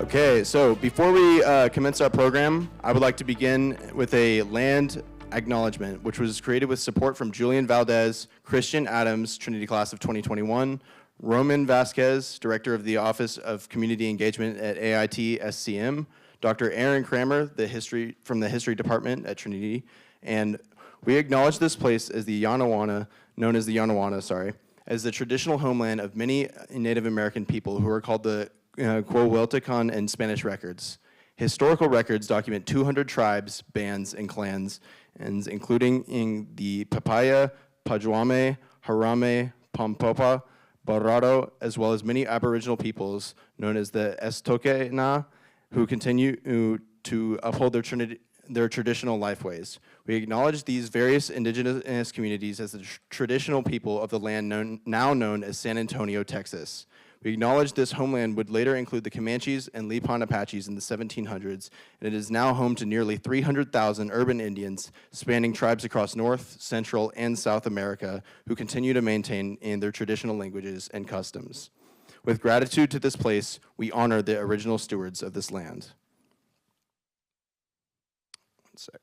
Okay, so before we commence our program, I would like to begin with a land acknowledgement, which was created with support from Julian Valdez, Christian Adams, Trinity Class of 2021, Roman Vasquez, Director of the Office of Community Engagement at AIT SCM, Dr. Aaron Kramer, from the History Department at Trinity, and we acknowledge this place as the Yanawana, as the traditional homeland of many Native American people who are called the Coahuiltecan in Spanish records. Historical records document 200 tribes, bands, and clans, including in the Papaya, Pajuame, Harame, Pompopa, Barrado, as well as many Aboriginal peoples known as the Estokena, who continue to uphold their traditional lifeways. We acknowledge these various indigenous communities as the traditional people of the land now known as San Antonio, Texas. We acknowledge this homeland would later include the Comanches and Lipan Apaches in the 1700s, and it is now home to nearly 300,000 urban Indians spanning tribes across North, Central, and South America who continue to maintain their traditional languages and customs. With gratitude to this place, we honor the original stewards of this land. One sec.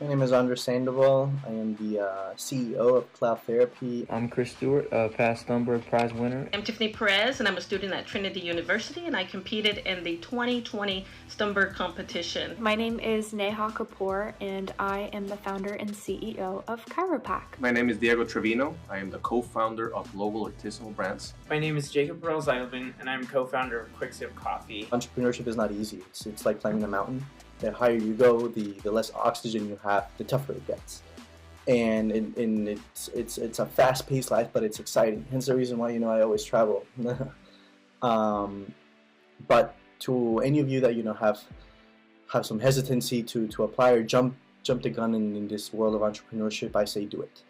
My name is Andres Sandoval. I am the CEO of Cloud Therapy. I'm Chris Stewart, past Stumberg Prize winner. I'm Tiffany Perez, and I'm a student at Trinity University, and I competed in the 2020 Stumberg competition. My name is Neha Kapoor, and I am the founder and CEO of Chiropac. My name is Diego Trevino. I am the co-founder of Global Artisanal Brands. My name is Jacob Perel-Zeidelman, and I'm co-founder of Quick Sip Coffee. Entrepreneurship is not easy. It's like climbing a mountain. The higher you go, the less oxygen you have, the tougher it gets. And it's a fast-paced life, but it's exciting. Hence the reason why I always travel. But to any of you that have some hesitancy to apply or jump the gun in this world of entrepreneurship, I say do it.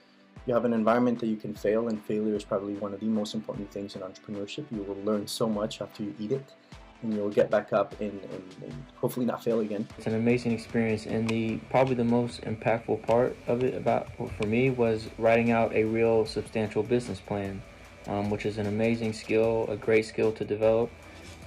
You have an environment that you can fail, and failure is probably one of the most important things in entrepreneurship. You will learn so much after you eat it, and you'll get back up and hopefully not fail again. It's an amazing experience, and probably the most impactful part of it for me was writing out a real substantial business plan, which is an amazing skill, a great skill to develop.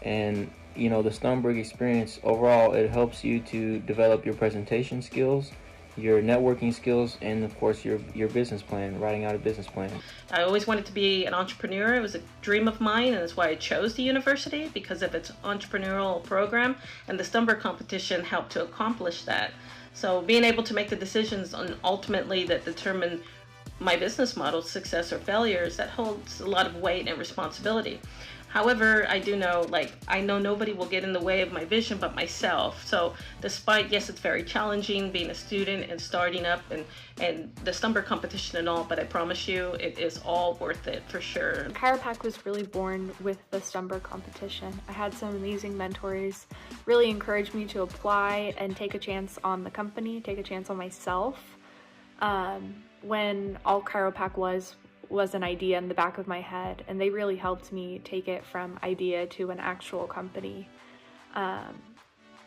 And the Stumberg experience overall, it helps you to develop your presentation skills, your networking skills, and of course your business plan, writing out a business plan. I always wanted to be an entrepreneur. It was a dream of mine, and that's why I chose the university, because of its entrepreneurial program, and the Stumberg competition helped to accomplish that. So being able to make the decisions on ultimately that determine my business model's success or failures, that holds a lot of weight and responsibility. However, I do know, I know nobody will get in the way of my vision but myself. So despite, yes, it's very challenging being a student and starting up and the Stumberg competition and all, but I promise you, it is all worth it for sure. Chiropac was really born with the Stumberg competition. I had some amazing mentors really encourage me to apply and take a chance on the company, take a chance on myself. When all Chiropac was an idea in the back of my head, and they really helped me take it from idea to an actual company.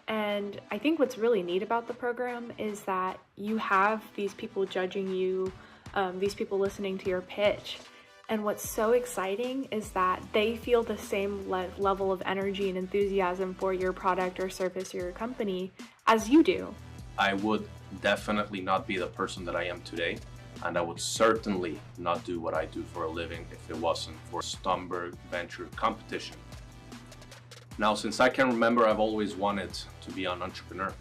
And I think what's really neat about the program is that you have these people judging you, these people listening to your pitch, and what's so exciting is that they feel the same level of energy and enthusiasm for your product or service or your company as you do. I would definitely not be the person that I am today, and I would certainly not do what I do for a living if it wasn't for Stumberg Venture Competition. Now, since I can remember, I've always wanted to be an entrepreneur.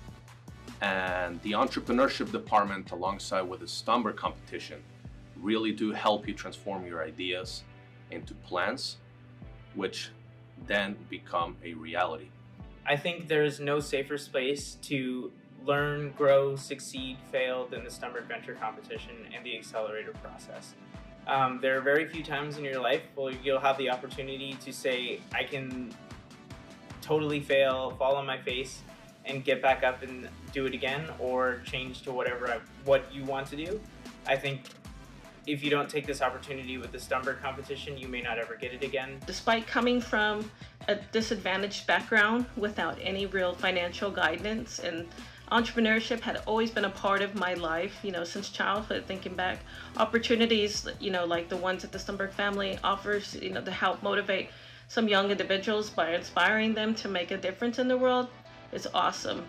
And the entrepreneurship department, alongside with the Stumberg competition, really do help you transform your ideas into plans, which then become a reality. I think there's no safer space to learn, grow, succeed, fail than the Stumberg Venture Competition and the accelerator process. There are very few times in your life where you'll have the opportunity to say, I can totally fail, fall on my face, and get back up and do it again, or change to what you want to do. I think if you don't take this opportunity with the Stumberg competition, you may not ever get it again. Despite coming from a disadvantaged background without any real financial guidance and Entrepreneurship had always been a part of my life, since childhood, thinking back. Opportunities, like the ones that the Stumberg family offers, to help motivate some young individuals by inspiring them to make a difference in the world is awesome.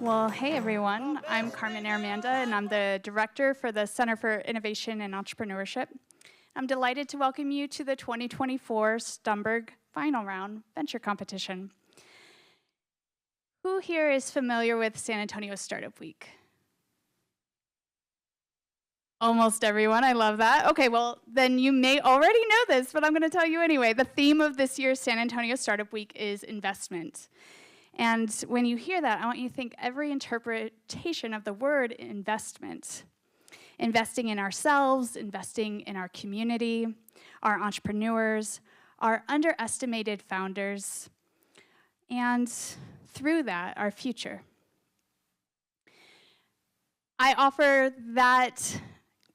Well, hey everyone, I'm Carmen Armanda, and I'm the director for the Center for Innovation and Entrepreneurship. I'm delighted to welcome you to the 2024 Stumberg Final Round Venture Competition. Who here is familiar with San Antonio Startup Week? Almost everyone, I love that. Okay, well, then you may already know this, but I'm going to tell you anyway. The theme of this year's San Antonio Startup Week is investment. And when you hear that, I want you to think every interpretation of the word investment. Investing in ourselves, investing in our community, our entrepreneurs, our underestimated founders, and through that, our future. I offer that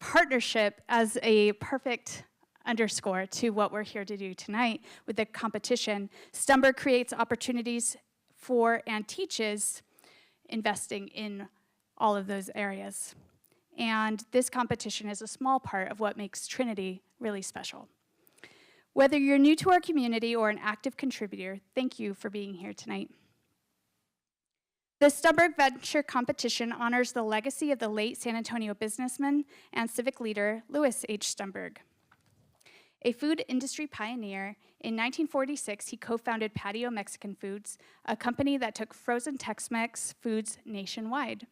partnership as a perfect underscore to what we're here to do tonight with the competition. Stumberg creates opportunities for and teaches investing in all of those areas. And this competition is a small part of what makes Trinity really special. Whether you're new to our community or an active contributor, thank you for being here tonight. The Stumberg Venture Competition honors the legacy of the late San Antonio businessman and civic leader, Louis H. Stumberg. A food industry pioneer, in 1946, he co-founded Patio Mexican Foods, a company that took frozen Tex-Mex foods nationwide.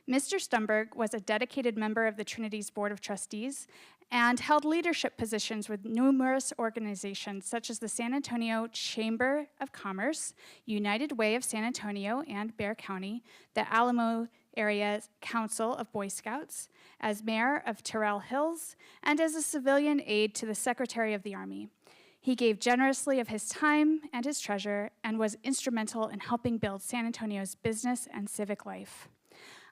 Mr. Stumberg was a dedicated member of the Trinity's Board of Trustees and held leadership positions with numerous organizations such as the San Antonio Chamber of Commerce, United Way of San Antonio and Bexar County, the Alamo Area Council of Boy Scouts, as mayor of Terrell Hills, and as a civilian aide to the Secretary of the Army. He gave generously of his time and his treasure and was instrumental in helping build San Antonio's business and civic life.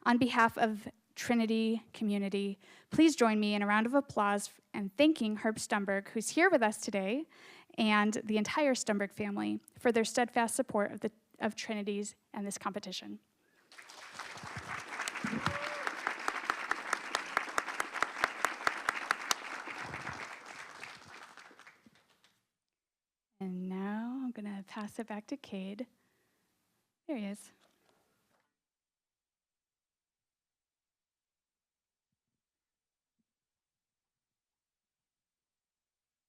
On behalf of Trinity community, please join me in a round of applause and thanking Herb Stumberg, who's here with us today, and the entire Stumberg family for their steadfast support of Trinity's and this competition. And now I'm going to pass it back to Cade. There he is.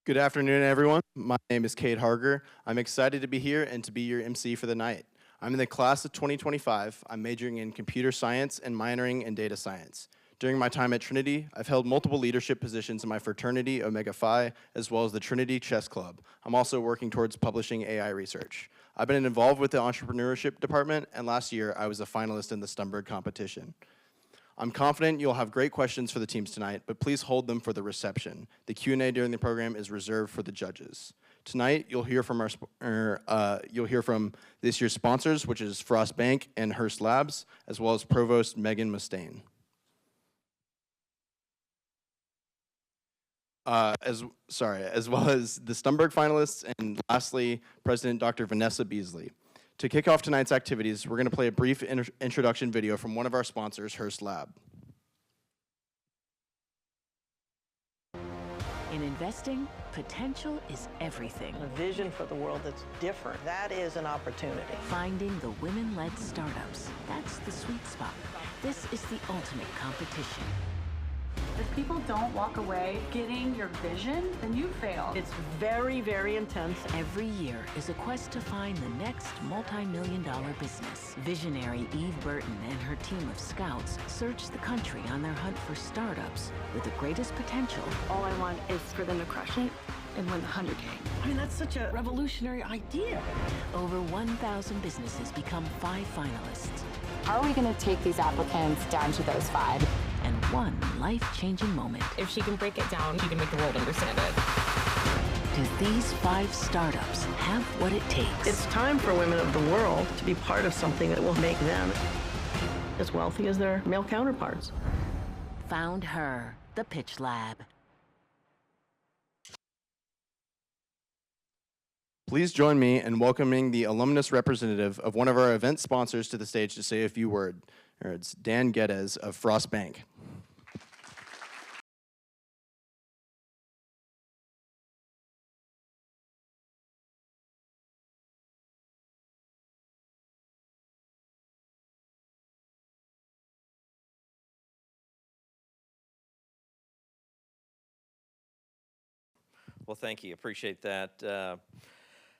Good afternoon, everyone. My name is Cade Harger. I'm excited to be here and to be your MC for the night. I'm in the class of 2025. I'm majoring in computer science and minoring in data science. During my time at Trinity, I've held multiple leadership positions in my fraternity, Omega Phi, as well as the Trinity Chess Club. I'm also working towards publishing AI research. I've been involved with the entrepreneurship department, and last year I was a finalist in the Stumberg competition. I'm confident you'll have great questions for the teams tonight, but please hold them for the reception. The Q&A during the program is reserved for the judges. Tonight, you'll hear from this year's sponsors, which is Frost Bank and Hearst Labs, as well as Provost Megan Mustaine. As well as the Stumberg finalists, and lastly, President Dr. Vanessa Beasley. To kick off tonight's activities, we're going to play a brief introduction video from one of our sponsors, Hearst Lab. In investing, potential is everything. A vision for the world that's different. That is an opportunity. Finding the women-led startups, that's the sweet spot. This is the ultimate competition. If people don't walk away getting your vision, then you failed. It's very, very intense. Every year is a quest to find the next multi-million-dollar business. Visionary Eve Burton and her team of scouts search the country on their hunt for startups with the greatest potential. All I want is for them to crush it and win the 100K. I mean, that's such a revolutionary idea. Over 1,000 businesses become 5 finalists. How are we going to take these applicants down to those 5? And one life-changing moment. If she can break it down, she can make the world understand it. Do these 5 startups have what it takes? It's time for women of the world to be part of something that will make them as wealthy as their male counterparts. Found Her, the Pitch Lab. Please join me in welcoming the alumnus representative of one of our event sponsors to the stage to say a few words. It's Dan Geddes of Frost Bank. Well, thank you. Appreciate that.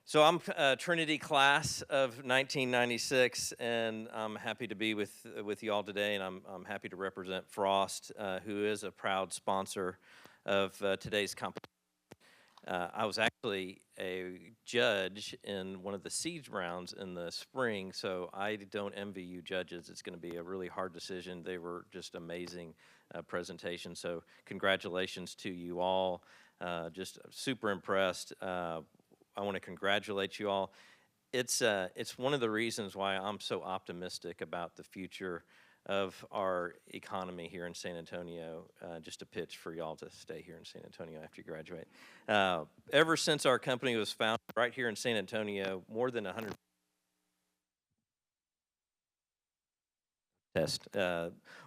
So I'm Trinity class of 1996, and I'm happy to be with you all today, and I'm happy to represent Frost, who is a proud sponsor of today's competition. I was actually a judge in one of the siege rounds in the spring, so I don't envy you judges. It's going to be a really hard decision. They were just amazing presentations, so congratulations to you all. Just super impressed. I want to congratulate you all. It's one of the reasons why I'm so optimistic about the future of our economy here in San Antonio. Just a pitch for y'all to stay here in San Antonio after you graduate. Ever since our company was founded right here in San Antonio, more than 100 test.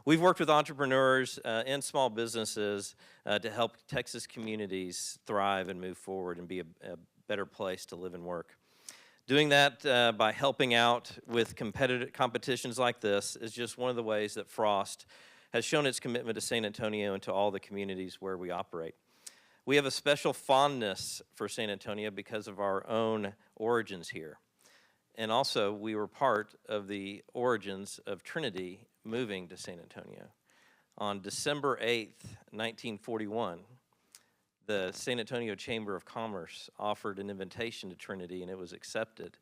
We've worked with entrepreneurs and small businesses to help Texas communities thrive and move forward and be a better place to live and work. Doing that by helping out with competitions like this is just one of the ways that Frost has shown its commitment to San Antonio and to all the communities where we operate. We have a special fondness for San Antonio because of our own origins here. And also, we were part of the origins of Trinity moving to San Antonio. On December 8th, 1941, the San Antonio Chamber of Commerce offered an invitation to Trinity, and it was accepted.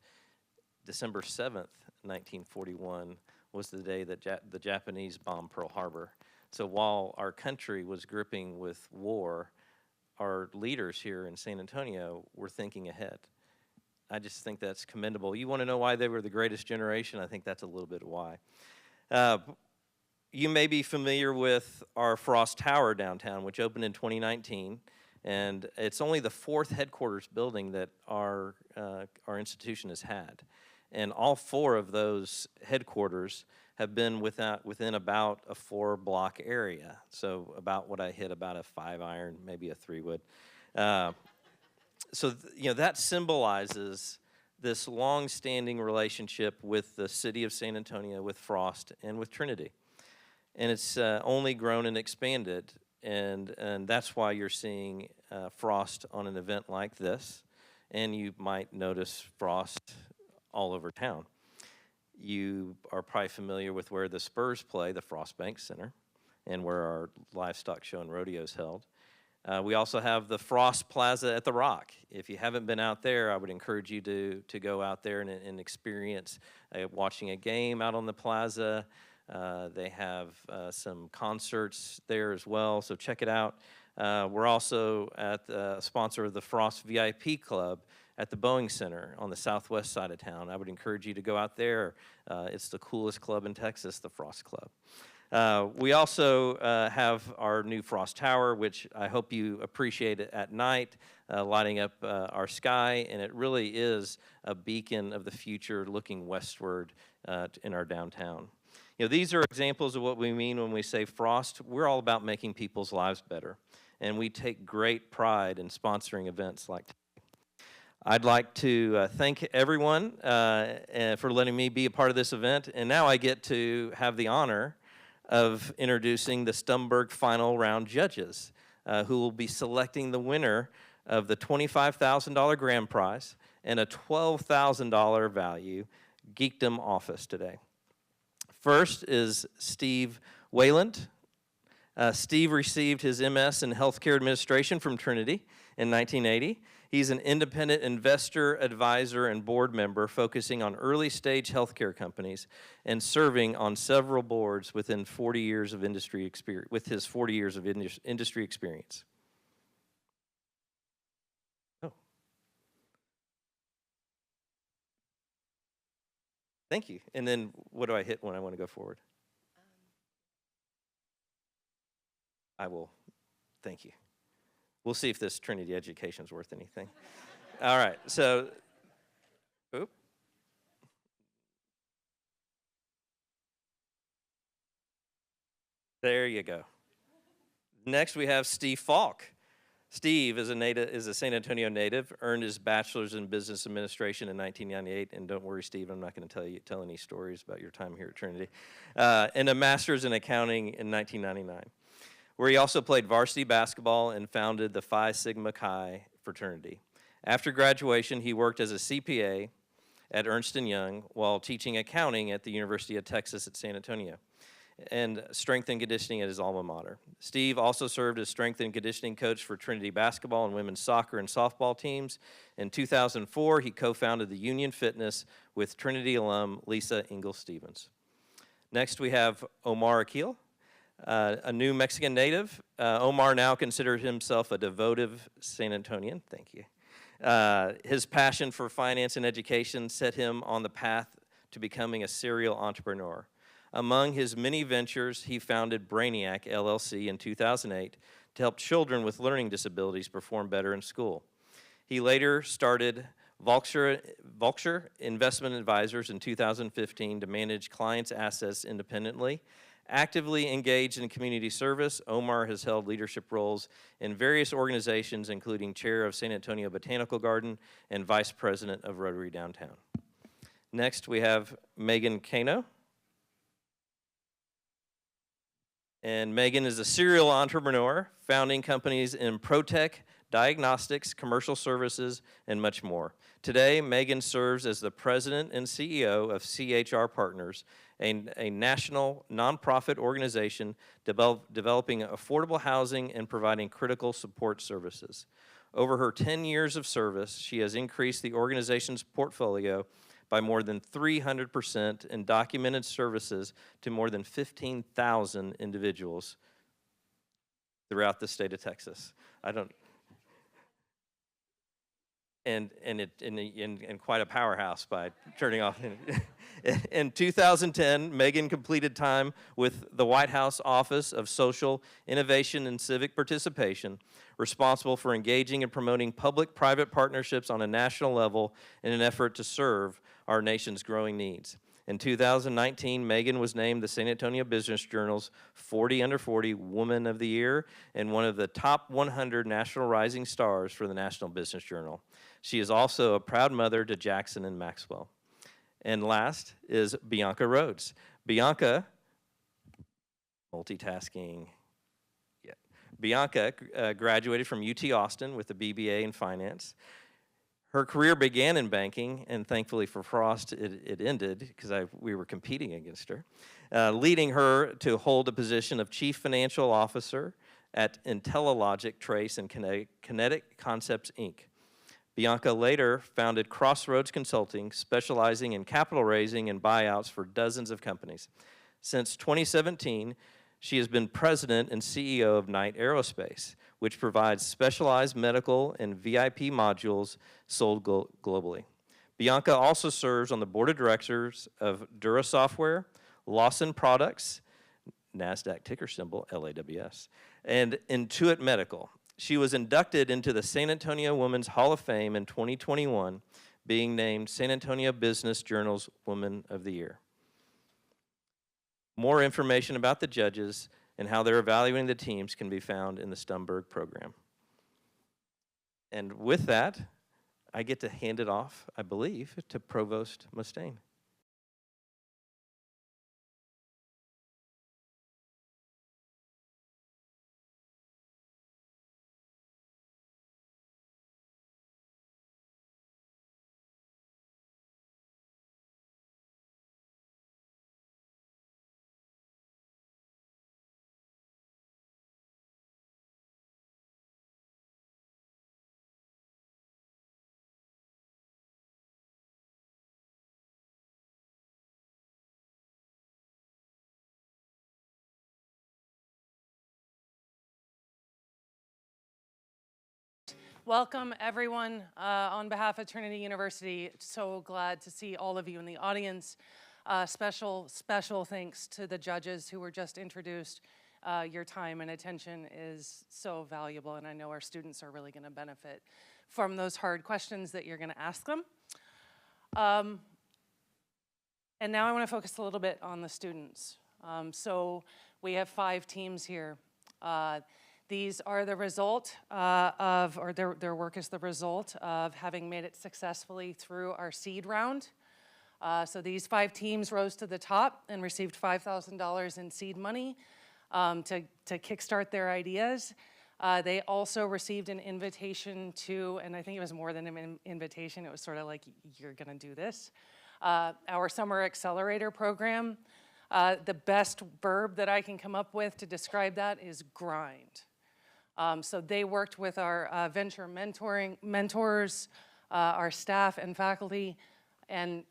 December 7th, 1941, was the day that the Japanese bombed Pearl Harbor. So while our country was gripping with war, our leaders here in San Antonio were thinking ahead. I just think that's commendable. You want to know why they were the greatest generation? I think that's a little bit of why. You may be familiar with our Frost Tower downtown, which opened in 2019. And it's only the 4th headquarters building that our institution has had. And all 4 of those headquarters have been within about a 4-block area. So about what I hit, about a 5-iron, maybe a 3-wood. So that symbolizes this long-standing relationship with the city of San Antonio, with Frost, and with Trinity. And it's only grown and expanded. And that's why you're seeing Frost on an event like this, and you might notice Frost all over town. You are probably familiar with where the Spurs play, the Frost Bank Center, and where our livestock show and rodeo is held. We also have the Frost Plaza at the Rock. If you haven't been out there, I would encourage you to go out there and experience watching a game out on the plaza. They have some concerts there as well, so check it out. We're also at the sponsor of the Frost VIP Club at the Boeing Center on the southwest side of town. I would encourage you to go out there. It's the coolest club in Texas, the Frost Club. We also have our new Frost Tower, which I hope you appreciate it at night, lighting up our sky, and it really is a beacon of the future looking westward in our downtown. These are examples of what we mean when we say Frost. We're all about making people's lives better, and we take great pride in sponsoring events like today. I'd like to thank everyone for letting me be a part of this event, and now I get to have the honor of introducing the Stumberg Final Round judges, who will be selecting the winner of the $25,000 grand prize and a $12,000 value Geekdom office today. First is Steve Wayland. Steve received his MS in Healthcare Administration from Trinity in 1980. He's an independent investor, advisor, and board member focusing on early-stage healthcare companies and serving on several boards within 40 years of industry experience, with his 40 years of industry experience. Oh. Thank you. And then what do I hit when I want to go forward? I will. Thank you. We'll see if this Trinity education is worth anything. All right, so, oop. There you go. Next, we have Steve Falk. Steve is a San Antonio native, earned his bachelor's in business administration in 1998, and don't worry, Steve, I'm not going to tell any stories about your time here at Trinity, and a master's in accounting in 1999, where he also played varsity basketball and founded the Phi Sigma Chi fraternity. After graduation, he worked as a CPA at Ernst & Young while teaching accounting at the University of Texas at San Antonio and strength and conditioning at his alma mater. Steve also served as strength and conditioning coach for Trinity basketball and women's soccer and softball teams. In 2004, he co-founded the Union Fitness with Trinity alum Lisa Ingle-Stevens. Next, we have Omar Akil, a new Mexican native. Omar now considers himself a devoted San Antonian. Thank you. His passion for finance and education set him on the path to becoming a serial entrepreneur. Among his many ventures, he founded Brainiac LLC in 2008 to help children with learning disabilities perform better in school. He later started Vulture Investment Advisors in 2015 to manage clients' assets independently. Actively engaged in community service, Omar has held leadership roles in various organizations, including chair of San Antonio Botanical Garden and vice president of Rotary Downtown. Next, we have Megan Cano. And Megan is a serial entrepreneur, founding companies in ProTech, diagnostics, commercial services, and much more. Today, Megan serves as the president and CEO of CHR Partners, a national nonprofit organization developing affordable housing and providing critical support services. Over her 10 years of service, she has increased the organization's portfolio by more than 300% and documented services to more than 15,000 individuals throughout the state of Texas. And quite a powerhouse by turning off. In 2010, Megan completed time with the White House Office of Social Innovation and Civic Participation, responsible for engaging and promoting public-private partnerships on a national level in an effort to serve our nation's growing needs. In 2019, Megan was named the San Antonio Business Journal's 40 Under 40 Woman of the Year and one of the top 100 national rising stars for the National Business Journal. She is also a proud mother to Jackson and Maxwell. And last is Bianca Rhodes. Bianca, multitasking. Yeah. Bianca graduated from UT Austin with a BBA in finance. Her career began in banking, and thankfully for Frost, it ended because we were competing against her, leading her to hold a position of Chief Financial Officer at IntelliLogic Trace and Kinetic Concepts, Inc. Bianca later founded Crossroads Consulting, specializing in capital raising and buyouts for dozens of companies. Since 2017, she has been president and CEO of Knight Aerospace, which provides specialized medical and VIP modules sold globally. Bianca also serves on the board of directors of Dura Software, Lawson Products, NASDAQ ticker symbol, LAWS, and Intuit Medical. She was inducted into the San Antonio Women's Hall of Fame in 2021, being named San Antonio Business Journal's Woman of the Year. More information about the judges and how they're evaluating the teams can be found in the Stumberg program. And with that, I get to hand it off, I believe, to Provost Mustaine. Welcome, everyone. On behalf of Trinity University, so glad to see all of you in the audience. Special thanks to the judges who were just introduced. Your time and attention is so valuable, and I know our students are really going to benefit from those hard questions that you're going to ask them. And now I want to focus a little bit on the students. So we have 5 teams here. These are the result their work is the result of having made it successfully through our seed round. So these 5 teams rose to the top and received $5,000 in seed money to kickstart their ideas. They also received an invitation to, and I think it was more than an invitation, it was sort of like, you're gonna do this. Our Summer Accelerator program. The best verb that I can come up with to describe that is grind. So they worked with our venture mentors, our staff and faculty, and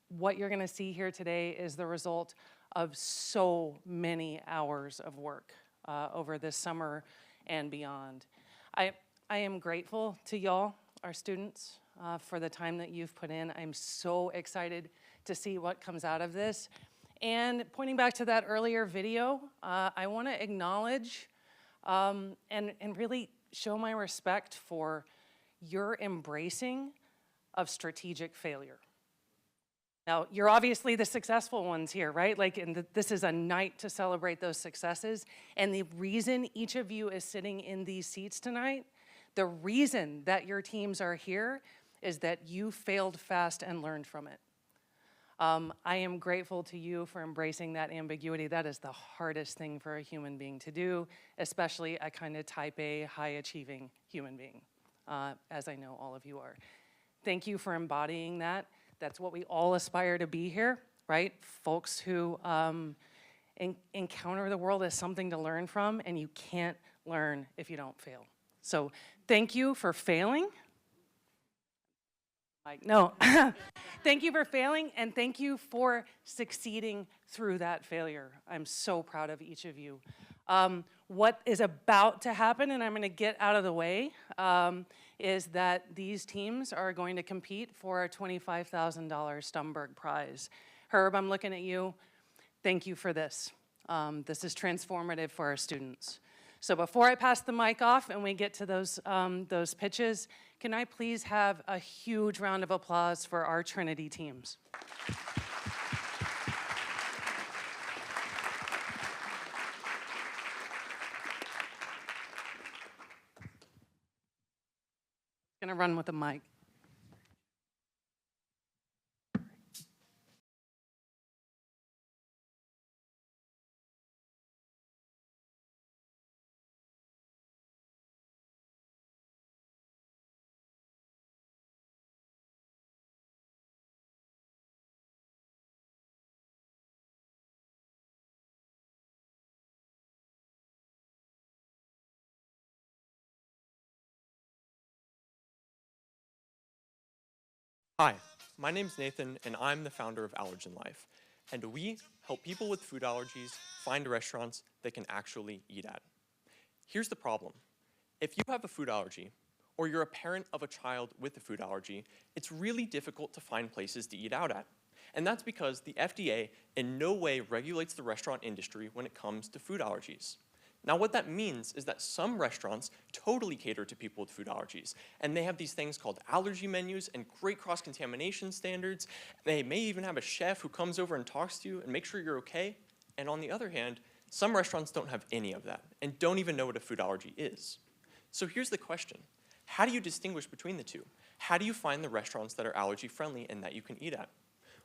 what you're gonna see here today is the result of so many hours of work over this summer and beyond. I am grateful to y'all, our students, for the time that you've put in. I'm so excited to see what comes out of this. And pointing back to that earlier video, I wanna acknowledge and really show my respect for your embracing of strategic failure. Now, you're obviously the successful ones here, right? This is a night to celebrate those successes. And the reason each of you is sitting in these seats tonight, the reason that your teams are here is that you failed fast and learned from it. I am grateful to you for embracing that ambiguity. That is the hardest thing for a human being to do, especially a kind of type A, high-achieving human being, as I know all of you are. Thank you for embodying that. That's what we all aspire to be here, right? Folks who encounter the world as something to learn from, and you can't learn if you don't fail. So thank you for failing. No, thank you for failing, and thank you for succeeding through that failure. I'm so proud of each of you. What is about to happen, and I'm gonna get out of the way, is that these teams are going to compete for a $25,000 Stumberg Prize. Herb, I'm looking at you. Thank you for this. This is transformative for our students. So before I pass the mic off and we get to those pitches, can I please have a huge round of applause for our Trinity teams? Gonna run with the mic. Hi, my name's Nathan, and I'm the founder of Allergen Life. And we help people with food allergies find restaurants they can actually eat at. Here's the problem. If you have a food allergy, or you're a parent of a child with a food allergy, it's really difficult to find places to eat out at. And that's because the FDA in no way regulates the restaurant industry when it comes to food allergies. Now, what that means is that some restaurants totally cater to people with food allergies, and they have these things called allergy menus and great cross-contamination standards. They may even have a chef who comes over and talks to you and makes sure you're okay. And on the other hand, some restaurants don't have any of that and don't even know what a food allergy is. So here's the question. How do you distinguish between the two? How do you find the restaurants that are allergy-friendly and that you can eat at?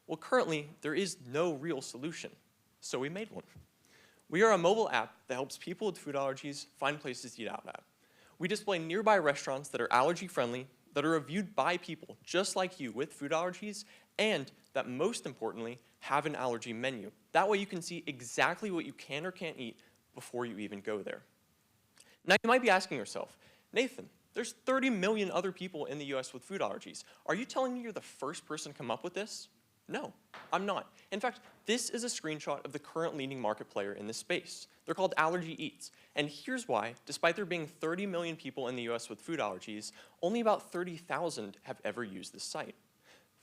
Well, currently, there is no real solution, so we made one. We are a mobile app that helps people with food allergies find places to eat out at. We display nearby restaurants that are allergy-friendly, that are reviewed by people just like you with food allergies, and that most importantly, have an allergy menu. That way you can see exactly what you can or can't eat before you even go there. Now you might be asking yourself, Nathan, there's 30 million other people in the US with food allergies. Are you telling me you're the first person to come up with this? No, I'm not. In fact, this is a screenshot of the current leading market player in this space. They're called Allergy Eats. And here's why, despite there being 30 million people in the US with food allergies, only about 30,000 have ever used this site.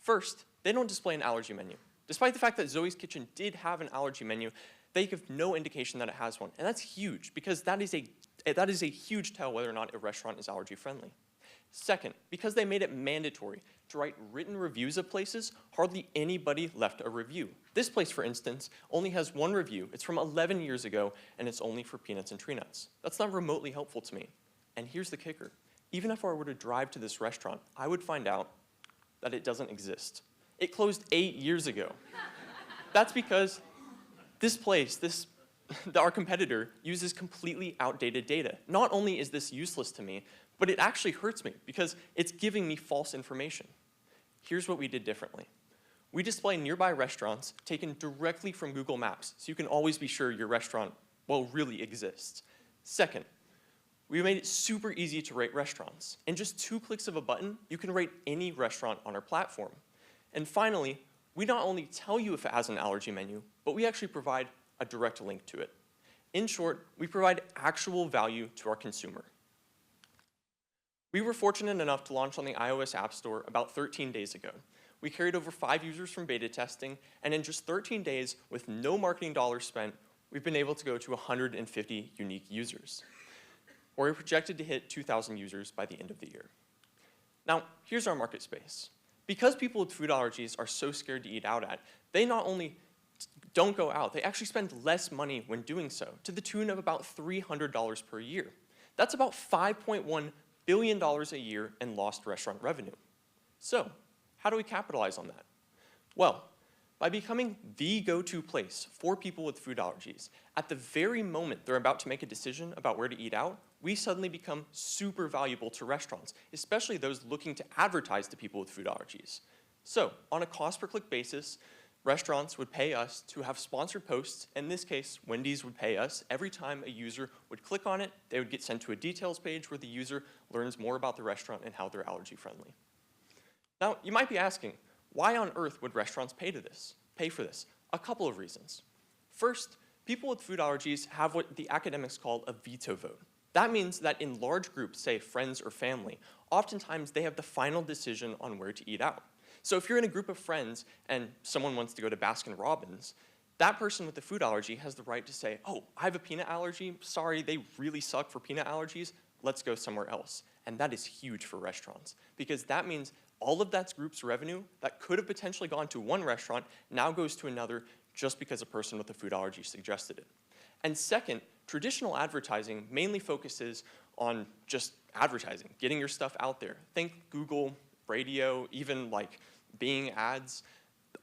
First, they don't display an allergy menu. Despite the fact that Zoe's Kitchen did have an allergy menu, they give no indication that it has one. And that's huge, because that is a huge tell whether or not a restaurant is allergy friendly. Second, because they made it mandatory to write written reviews of places, hardly anybody left a review. This place, for instance, only has one review. It's from 11 years ago, and it's only for peanuts and tree nuts. That's not remotely helpful to me. And here's the kicker. Even if I were to drive to this restaurant, I would find out that it doesn't exist. It closed 8 years ago. That's because this place, our competitor, uses completely outdated data. Not only is this useless to me, but it actually hurts me because it's giving me false information. Here's what we did differently. We display nearby restaurants taken directly from Google Maps, so you can always be sure your restaurant, well, really exists. Second, we made it super easy to rate restaurants. In just 2 clicks of a button, you can rate any restaurant on our platform. And finally, we not only tell you if it has an allergy menu, but we actually provide a direct link to it. In short, we provide actual value to our consumer. We were fortunate enough to launch on the iOS App Store about 13 days ago. We carried over 5 users from beta testing, and in just 13 days, with no marketing dollars spent, we've been able to go to 150 unique users. We're projected to hit 2,000 users by the end of the year. Now, here's our market space. Because people with food allergies are so scared to eat out at, they not only don't go out, they actually spend less money when doing so, to the tune of about $300 per year. That's about $5.1 billion a year in lost restaurant revenue. So, how do we capitalize on that? Well, by becoming the go-to place for people with food allergies, at the very moment they're about to make a decision about where to eat out, we suddenly become super valuable to restaurants, especially those looking to advertise to people with food allergies. So, on a cost-per-click basis, restaurants would pay us to have sponsored posts. In this case, Wendy's would pay us every time a user would click on it. They would get sent to a details page where the user learns more about the restaurant and how they're allergy friendly. Now, you might be asking, why on earth would restaurants pay for this? A couple of reasons. First, people with food allergies have what the academics call a veto vote. That means that in large groups, say friends or family, oftentimes they have the final decision on where to eat out. So if you're in a group of friends and someone wants to go to Baskin-Robbins, that person with the food allergy has the right to say, oh, I have a peanut allergy. Sorry, they really suck for peanut allergies. Let's go somewhere else. And that is huge for restaurants because that means all of that group's revenue that could have potentially gone to one restaurant now goes to another just because a person with a food allergy suggested it. And second, traditional advertising mainly focuses on just advertising, getting your stuff out there. Think Google, radio, even like Bing ads.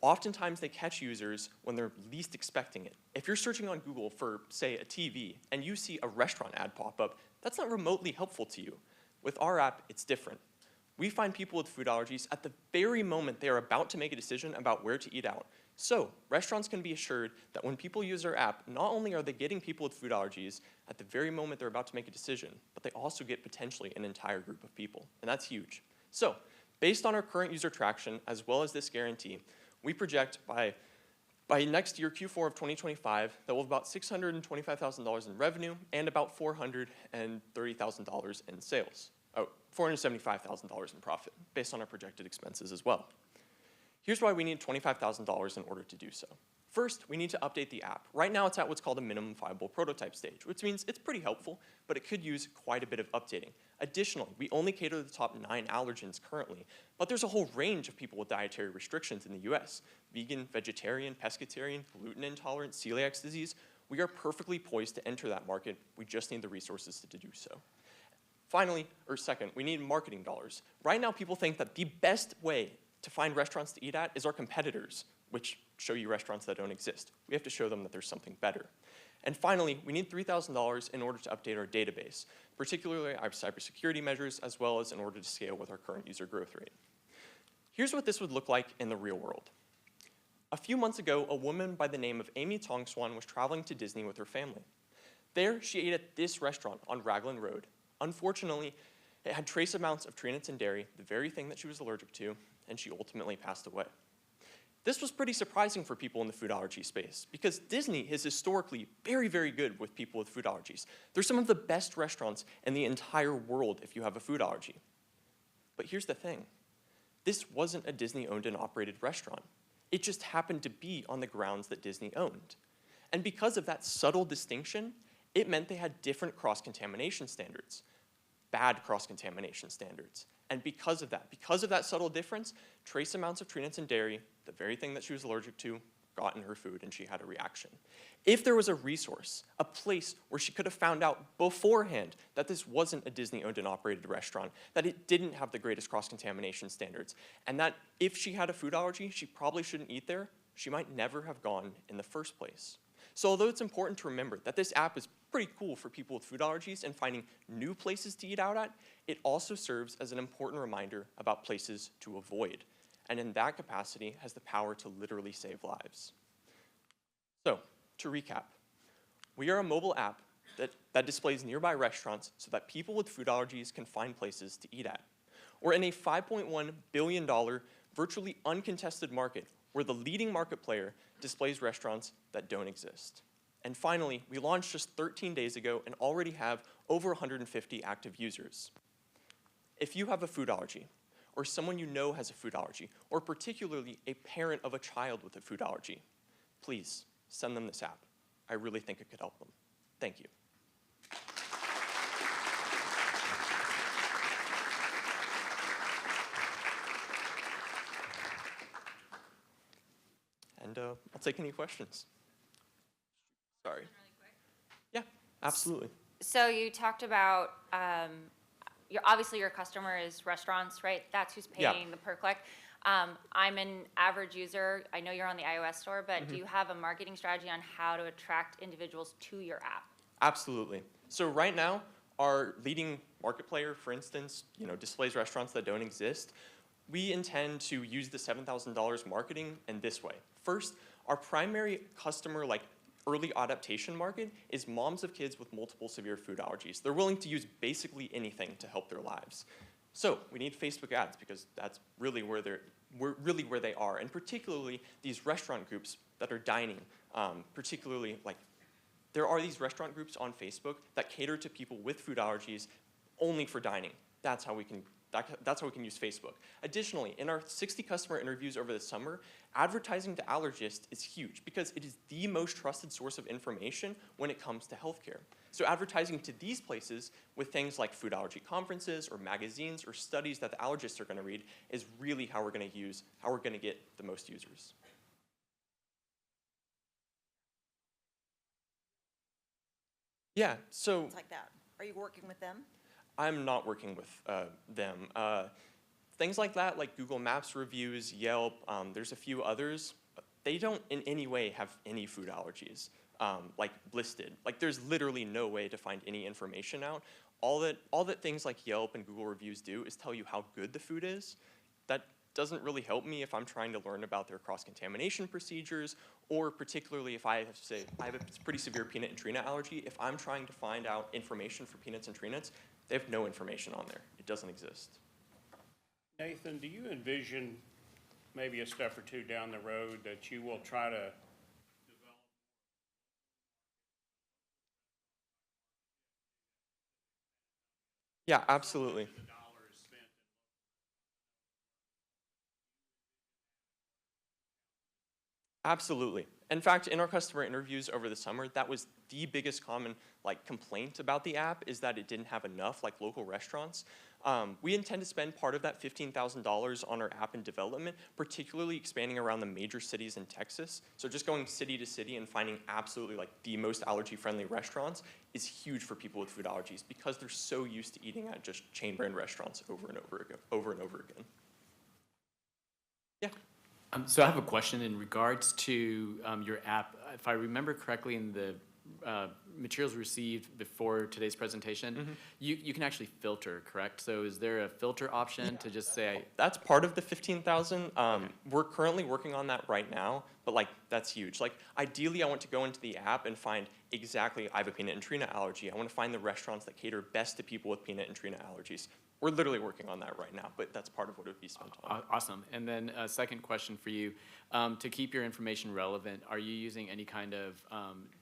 Oftentimes they catch users when they're least expecting it. If you're searching on Google for, say, a TV, and you see a restaurant ad pop up, that's not remotely helpful to you. With our app, it's different. We find people with food allergies at the very moment they are about to make a decision about where to eat out. So, restaurants can be assured that when people use our app, not only are they getting people with food allergies at the very moment they're about to make a decision, but they also get potentially an entire group of people, and that's huge. So, based on our current user traction, as well as this guarantee, we project by next year, Q4 of 2025, that we'll have about $625,000 in revenue and about $430,000 in sales. Oh, $475,000 in profit, based on our projected expenses as well. Here's why we need $25,000 in order to do so. First, we need to update the app. Right now, it's at what's called a minimum viable prototype stage, which means it's pretty helpful, but it could use quite a bit of updating. Additionally, we only cater to the top 9 allergens currently, but there's a whole range of people with dietary restrictions in the US. Vegan, vegetarian, pescatarian, gluten intolerant, celiac disease. We are perfectly poised to enter that market. We just need the resources to do so. Finally, or second, we need marketing dollars. Right now, people think that the best way to find restaurants to eat at is our competitors, which show you restaurants that don't exist. We have to show them that there's something better. And finally, we need $3,000 in order to update our database, particularly our cybersecurity measures, as well as in order to scale with our current user growth rate. Here's what this would look like in the real world. A few months ago, a woman by the name of Amy Tongswan was traveling to Disney with her family. There, she ate at this restaurant on Raglan Road. Unfortunately, it had trace amounts of tree nuts and dairy, the very thing that she was allergic to, and she ultimately passed away. This was pretty surprising for people in the food allergy space because Disney is historically very, very good with people with food allergies. They're some of the best restaurants in the entire world if you have a food allergy. But here's the thing. This wasn't a Disney-owned and operated restaurant. It just happened to be on the grounds that Disney owned. And because of that subtle distinction, it meant they had different cross-contamination standards, bad cross-contamination standards. And because of that subtle difference, trace amounts of tree nuts and dairy, the very thing that she was allergic to, got in her food and she had a reaction. If there was a resource, a place where she could have found out beforehand that this wasn't a Disney-owned and operated restaurant, that it didn't have the greatest cross-contamination standards, and that if she had a food allergy, she probably shouldn't eat there, she might never have gone in the first place. So although it's important to remember that this app is pretty cool for people with food allergies and finding new places to eat out at, it also serves as an important reminder about places to avoid, and in that capacity has the power to literally save lives. So, to recap, we are a mobile app that displays nearby restaurants so that people with food allergies can find places to eat at. We're in a $5.1 billion, virtually uncontested market where the leading market player displays restaurants that don't exist. And finally, we launched just 13 days ago and already have over 150 active users. If you have a food allergy, or someone you know has a food allergy, or particularly a parent of a child with a food allergy, please send them this app. I really think it could help them. Thank you. And I'll take any questions. Sorry. Yeah, absolutely. So you talked about, obviously your customer is restaurants, right? That's who's paying the per click. I'm an average user. I know you're on the iOS store, but do you have a marketing strategy on how to attract individuals to your app? Absolutely. So right now, our leading market player, for instance, displays restaurants that don't exist. We intend to use the $7,000 marketing in this way. First, our primary customer, early adaptation market is moms of kids with multiple severe food allergies. They're willing to use basically anything to help their lives. So we need Facebook ads because that's really where they are, and particularly these restaurant groups that are dining, there are these restaurant groups on Facebook that cater to people with food allergies only for dining. That's how we can use Facebook. Additionally, in our 60 customer interviews over the summer, advertising to allergists is huge because it is the most trusted source of information when it comes to healthcare. So advertising to these places with things like food allergy conferences or magazines or studies that the allergists are going to read is really how we're going to get the most users. Yeah, so Things like that. Are you working with them? I'm not working with them. Things like that, like Google Maps reviews, Yelp, there's a few others. They don't in any way have any food allergies, listed. There's literally no way to find any information out. All that things like Yelp and Google reviews do is tell you how good the food is. That doesn't really help me if I'm trying to learn about their cross-contamination procedures, or particularly if I have a pretty severe peanut and tree nut allergy. If I'm trying to find out information for peanuts and tree nuts, they have no information on there. It doesn't exist. Nathan, do you envision maybe a step or two down the road that you will try to develop? Yeah, absolutely. Absolutely. In fact, in our customer interviews over the summer, that was the biggest common complaint about the app, is that it didn't have enough local restaurants. We intend to spend part of that $15,000 on our app in development, particularly expanding around the major cities in Texas. So just going city to city and finding absolutely the most allergy-friendly restaurants is huge for people with food allergies because they're so used to eating at just chain brand restaurants over and over again. Yeah. So I have a question in regards to your app. If I remember correctly, in the materials received before today's presentation, you can actually filter, correct? So is there a filter option to just say? That's part of the 15,000. We're currently working on that right now, but like that's huge. Like ideally, I want to go into the app and find exactly, I have a peanut and tree nut allergy. I want to find the restaurants that cater best to people with peanut and tree nut allergies. We're literally working on that right now, but that's part of what it would be spent on. Awesome. And then a second question for you. To keep your information relevant, are you using any kind of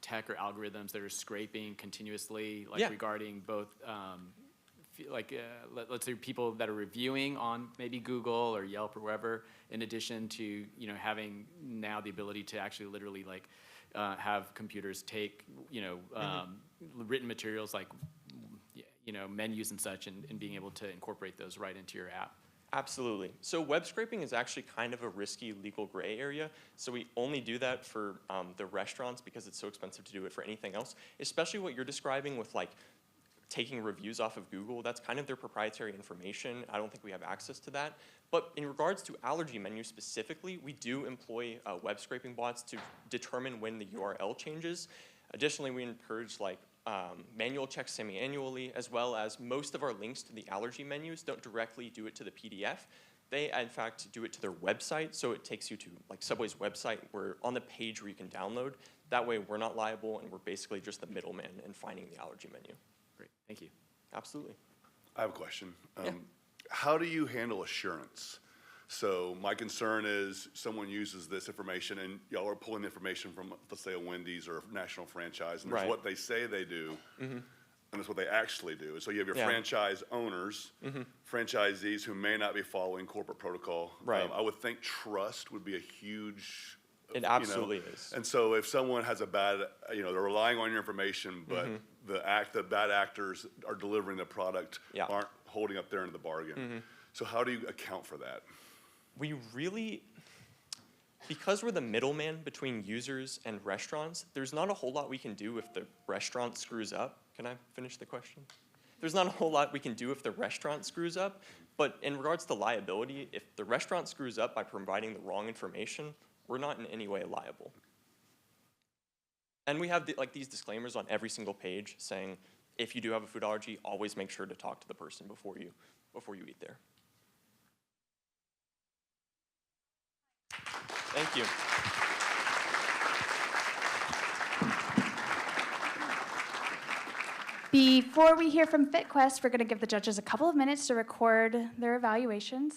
tech or algorithms that are scraping continuously, like regarding both, let's say people that are reviewing on maybe Google or Yelp or wherever, in addition to having now the ability to actually literally like have computers take written materials like menus and such, and being able to incorporate those right into your app? Absolutely. So web scraping is actually kind of a risky legal gray area. So we only do that for the restaurants because it's so expensive to do it for anything else, especially what you're describing with like taking reviews off of Google. That's kind of their proprietary information. I don't think we have access to that. But in regards to allergy menus specifically, we do employ web scraping bots to determine when the URL changes. Additionally, we encourage like manual checks semi-annually, as well as most of our links to the allergy menus don't directly do it to the PDF. They, in fact, do it to their website, so it takes you to like Subway's website, where on the page where you can download. That way, we're not liable, and we're basically just the middleman in finding the allergy menu. Great, thank you. Absolutely. I have a question. How do you handle assurance? So my concern is someone uses this information and y'all are pulling information from, let's say, a Wendy's or a national franchise, and there's what they say they do, and that's what they actually do. So you have your franchise owners, franchisees who may not be following corporate protocol. I would think trust would be a huge... It absolutely is. And so if someone has a bad, they're relying on your information, but the bad actors are delivering the product, aren't holding up their end of the bargain. So how do you account for that? We really, because we're the middleman between users and restaurants, there's not a whole lot we can do if the restaurant screws up. Can I finish the question? There's not a whole lot we can do if the restaurant screws up, but in regards to liability, if the restaurant screws up by providing the wrong information, we're not in any way liable. And we have these disclaimers on every single page saying, if you do have a food allergy, always make sure to talk to the person before you eat there. Thank you. Before we hear from FitQuest, we're going to give the judges a couple of minutes to record their evaluations.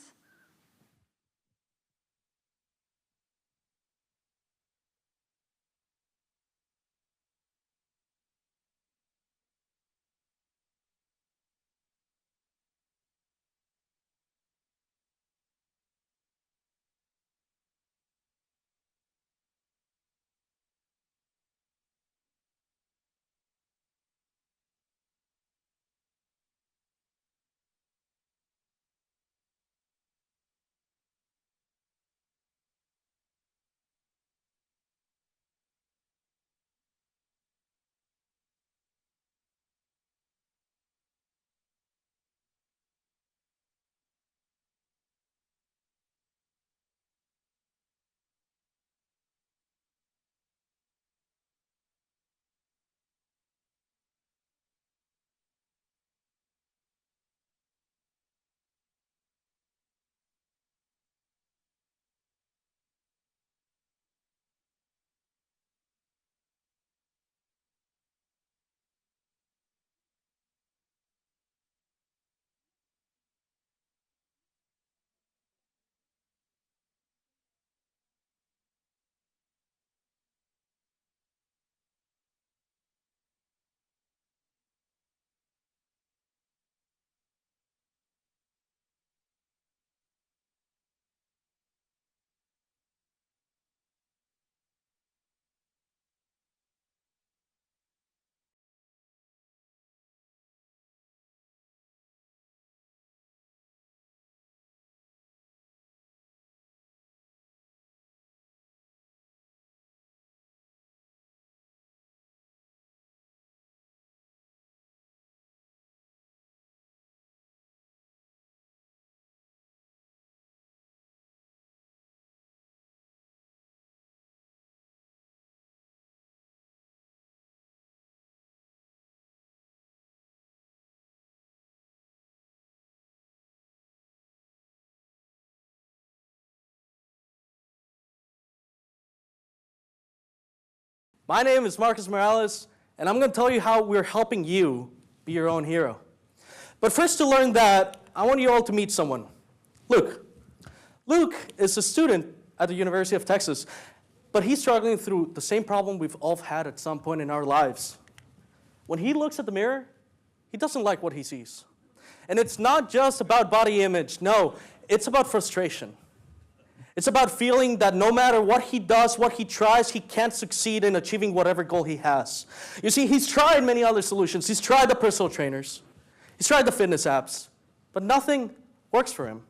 My name is Marcus Morales, and I'm going to tell you how we're helping you be your own hero. But first, to learn that, I want you all to meet someone. Luke. Luke is a student at the University of Texas, but he's struggling through the same problem we've all had at some point in our lives. When he looks at the mirror, he doesn't like what he sees. And it's not just about body image. No, it's about frustration. It's about feeling that no matter what he does, what he tries, he can't succeed in achieving whatever goal he has. You see, he's tried many other solutions. He's tried the personal trainers. He's tried the fitness apps. But nothing works for him.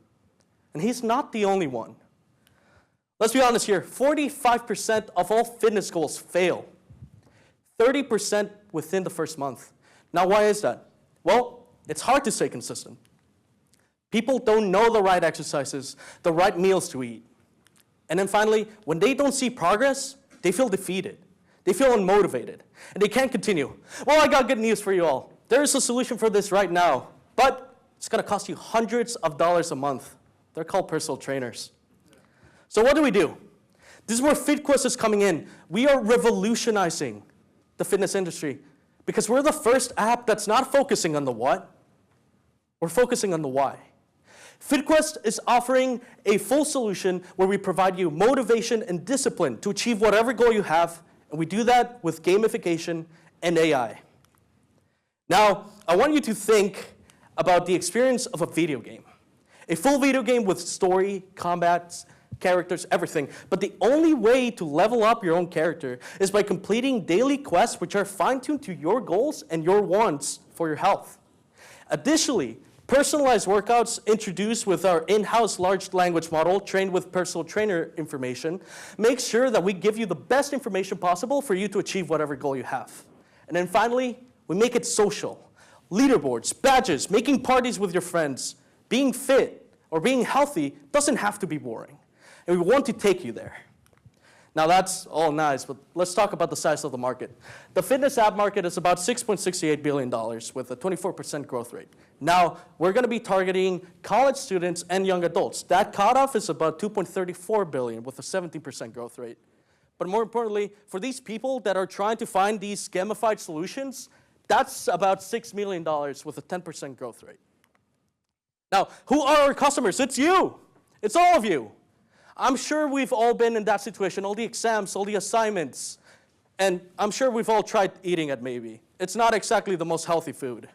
And he's not the only one. Let's be honest here. 45% of all fitness goals fail. 30% within the first month. Now, why is that? Well, it's hard to stay consistent. People don't know the right exercises, the right meals to eat. And then finally, when they don't see progress, they feel defeated. They feel unmotivated. And they can't continue. Well, I got good news for you all. There is a solution for this right now. But it's going to cost you hundreds of dollars a month. They're called personal trainers. So what do? This is where FitQuest is coming in. We are revolutionizing the fitness industry because we're the first app that's not focusing on the what. We're focusing on the why. FitQuest is offering a full solution where we provide you motivation and discipline to achieve whatever goal you have, and we do that with gamification and AI. Now, I want you to think about the experience of a video game. A full video game with story, combats, characters, everything. But the only way to level up your own character is by completing daily quests which are fine-tuned to your goals and your wants for your health. Additionally, personalized workouts introduced with our in-house large language model trained with personal trainer information make sure that we give you the best information possible for you to achieve whatever goal you have. And then finally, we make it social. Leaderboards, badges, making parties with your friends, being fit or being healthy doesn't have to be boring. And we want to take you there. Now that's all nice, but let's talk about the size of the market. The fitness app market is about $6.68 billion with a 24% growth rate. Now, we're going to be targeting college students and young adults. That cutoff is about $2.34 billion with a 17% growth rate. But more importantly, for these people that are trying to find these gamified solutions, that's about $6 million with a 10% growth rate. Now, who are our customers? It's you. It's all of you. I'm sure we've all been in that situation, all the exams, all the assignments, and I'm sure we've all tried eating it maybe. It's not exactly the most healthy food.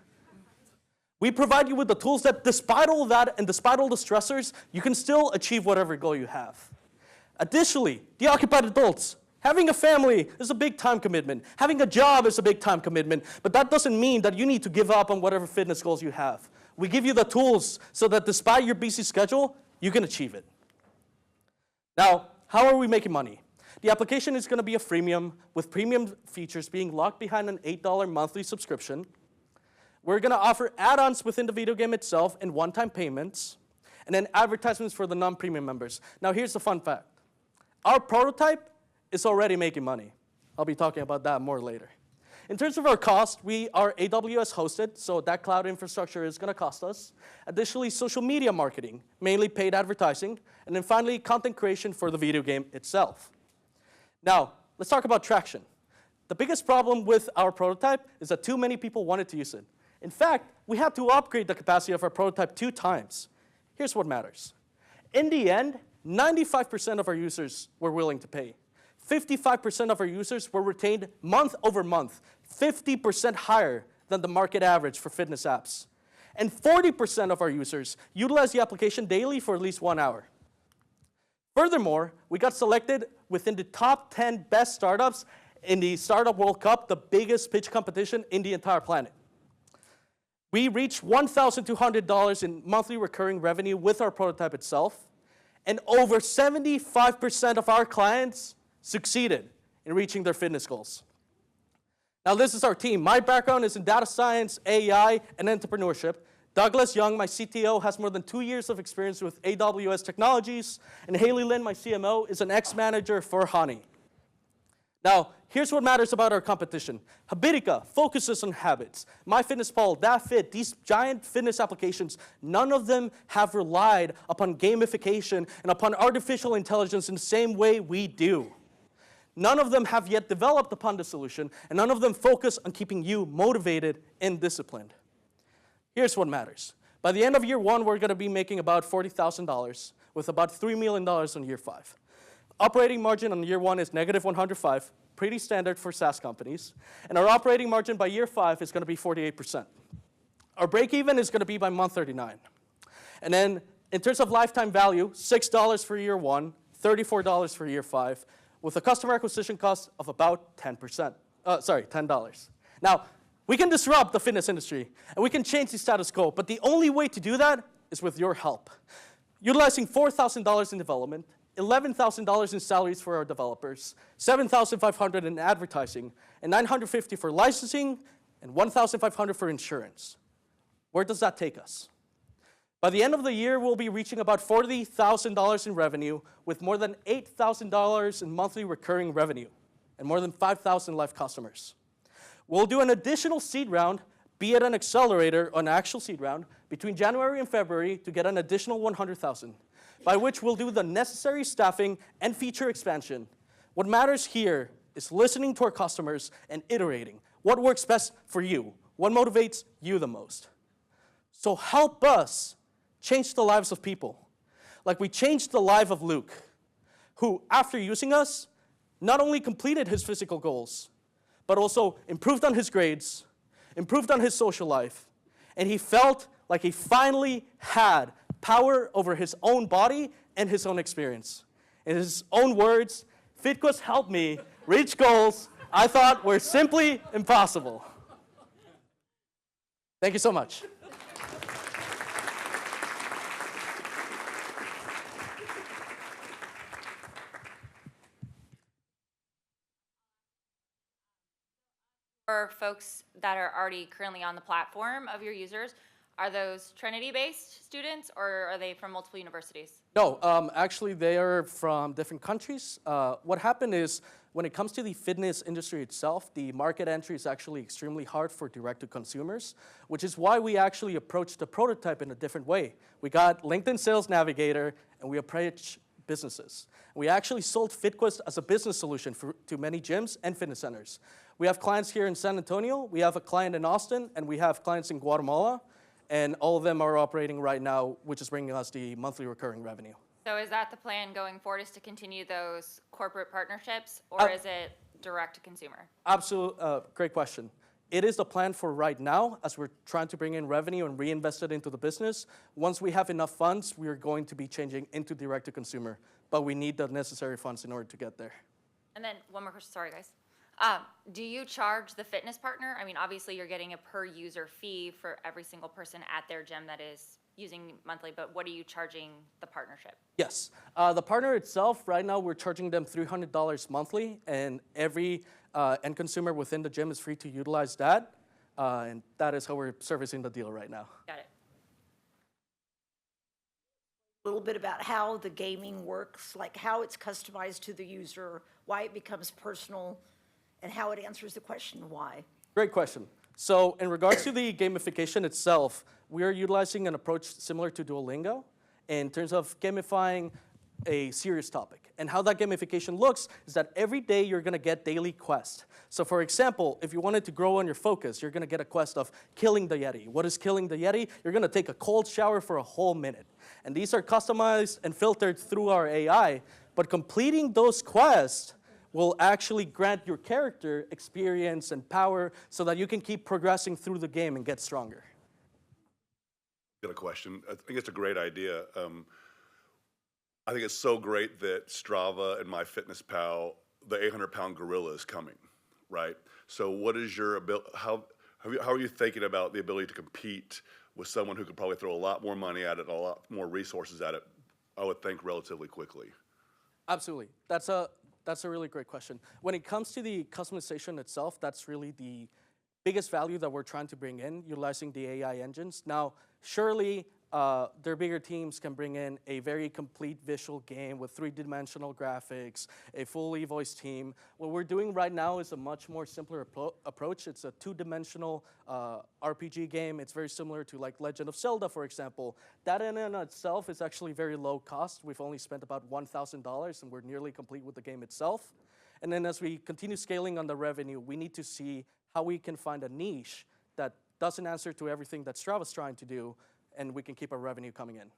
We provide you with the tools that despite all that and despite all the stressors, you can still achieve whatever goal you have. Additionally, the occupied adults. Having a family is a big time commitment. Having a job is a big time commitment, but that doesn't mean that you need to give up on whatever fitness goals you have. We give you the tools so that despite your busy schedule, you can achieve it. Now, how are we making money? The application is going to be a freemium with premium features being locked behind an $8 monthly subscription. We're going to offer add-ons within the video game itself and one-time payments, and then advertisements for the non-premium members. Now, here's the fun fact. Our prototype is already making money. I'll be talking about that more later. In terms of our cost, we are AWS hosted, so that cloud infrastructure is going to cost us. Additionally, social media marketing, mainly paid advertising, and then finally, content creation for the video game itself. Now, let's talk about traction. The biggest problem with our prototype is that too many people wanted to use it. In fact, we had to upgrade the capacity of our prototype 2 times. Here's what matters. In the end, 95% of our users were willing to pay. 55% of our users were retained month over month, 50% higher than the market average for fitness apps. And 40% of our users utilize the application daily for at least 1 hour. Furthermore, we got selected within the top 10 best startups in the Startup World Cup, the biggest pitch competition in the entire planet. We reached $1,200 in monthly recurring revenue with our prototype itself, and over 75% of our clients succeeded in reaching their fitness goals. Now, this is our team. My background is in data science, AI, and entrepreneurship. Douglas Young, my CTO, has more than 2 years of experience with AWS technologies, and Haley Lin, my CMO, is an ex-manager for Honey. Now, here's what matters about our competition. Habitica focuses on habits. MyFitnessPal, DaFit, these giant fitness applications, none of them have relied upon gamification and upon artificial intelligence in the same way we do. None of them have yet developed upon the solution, and none of them focus on keeping you motivated and disciplined. Here's what matters. By the end of year 1, we're going to be making about $40,000 with about $3 million on year 5. Operating margin on year 1 is negative 105, pretty standard for SaaS companies. And our operating margin by year 5 is going to be 48%. Our break even is going to be by month 39. And then in terms of lifetime value, $6 for year 1, $34 for year 5, with a customer acquisition cost of about $10. Now, we can disrupt the fitness industry, and we can change the status quo, but the only way to do that is with your help. Utilizing $4,000 in development, $11,000 in salaries for our developers, $7,500 in advertising, and $950 for licensing, and $1,500 for insurance. Where does that take us? By the end of the year, we'll be reaching about $40,000 in revenue with more than $8,000 in monthly recurring revenue and more than 5,000 live customers. We'll do an additional seed round, be it an accelerator or an actual seed round, between January and February to get an additional $100,000, by which we'll do the necessary staffing and feature expansion. What matters here is listening to our customers and iterating. What works best for you? What motivates you the most? So help us change the lives of people, like we changed the life of Luke, who, after using us, not only completed his physical goals, but also improved on his grades, improved on his social life, and he felt like he finally had power over his own body and his own experience. In his own words, FitQuest helped me reach goals I thought were simply impossible. Thank you so much. For folks that are already currently on the platform of your users, are those Trinity-based students, or are they from multiple universities? No, actually they are from different countries. What happened is, when it comes to the fitness industry itself, the market entry is actually extremely hard for direct-to-consumers, which is why we actually approached the prototype in a different way. We got LinkedIn Sales Navigator, and we approached businesses. We actually sold FitQuest as a business solution to many gyms and fitness centers. We have clients here in San Antonio, we have a client in Austin, and we have clients in Guatemala, and all of them are operating right now, which is bringing us the monthly recurring revenue. So is that the plan going forward, is to continue those corporate partnerships, or is it direct to consumer? Absolutely, great question. It is the plan for right now, as we're trying to bring in revenue and reinvest it into the business. Once we have enough funds, we are going to be changing into direct to consumer, but we need the necessary funds in order to get there. And then one more question, sorry guys. Do you charge the fitness partner? I mean, obviously you're getting a per user fee for every single person at their gym that is using monthly, but what are you charging the partnership? Yes, the partner itself, right now we're charging them $300 monthly, and every end consumer within the gym is free to utilize that, and that is how we're servicing the deal right now. Got it. A little bit about how the gaming works, like how it's customized to the user, why it becomes personal, and how it answers the question why. Great question. So in regards to the gamification itself, we are utilizing an approach similar to Duolingo in terms of gamifying a serious topic. And how that gamification looks is that every day you're going to get daily quests. So for example, if you wanted to grow on your focus, you're going to get a quest of killing the Yeti. What is killing the Yeti? You're going to take a cold shower for a whole minute. And these are customized and filtered through our AI, but completing those quests will actually grant your character experience and power so that you can keep progressing through the game and get stronger. Got a question. I think it's a great idea. I think it's so great that Strava and MyFitnessPal, the 800-pound gorilla is coming, right? So what is your ability, how are you thinking about the ability to compete with someone who could probably throw a lot more money at it, a lot more resources at it, I would think relatively quickly? Absolutely. That's a really great question. When it comes to the customization itself, that's really the biggest value that we're trying to bring in, utilizing the AI engines. Now, surely their bigger teams can bring in a very complete visual game with three-dimensional graphics, a fully voiced team. What we're doing right now is a much more simpler approach. It's a two-dimensional RPG game. It's very similar to like Legend of Zelda, for example. That in and of itself is actually very low cost. We've only spent about $1,000 and we're nearly complete with the game itself. And then as we continue scaling on the revenue, we need to see how we can find a niche that doesn't answer to everything that Strava's trying to do, and we can keep our revenue coming in.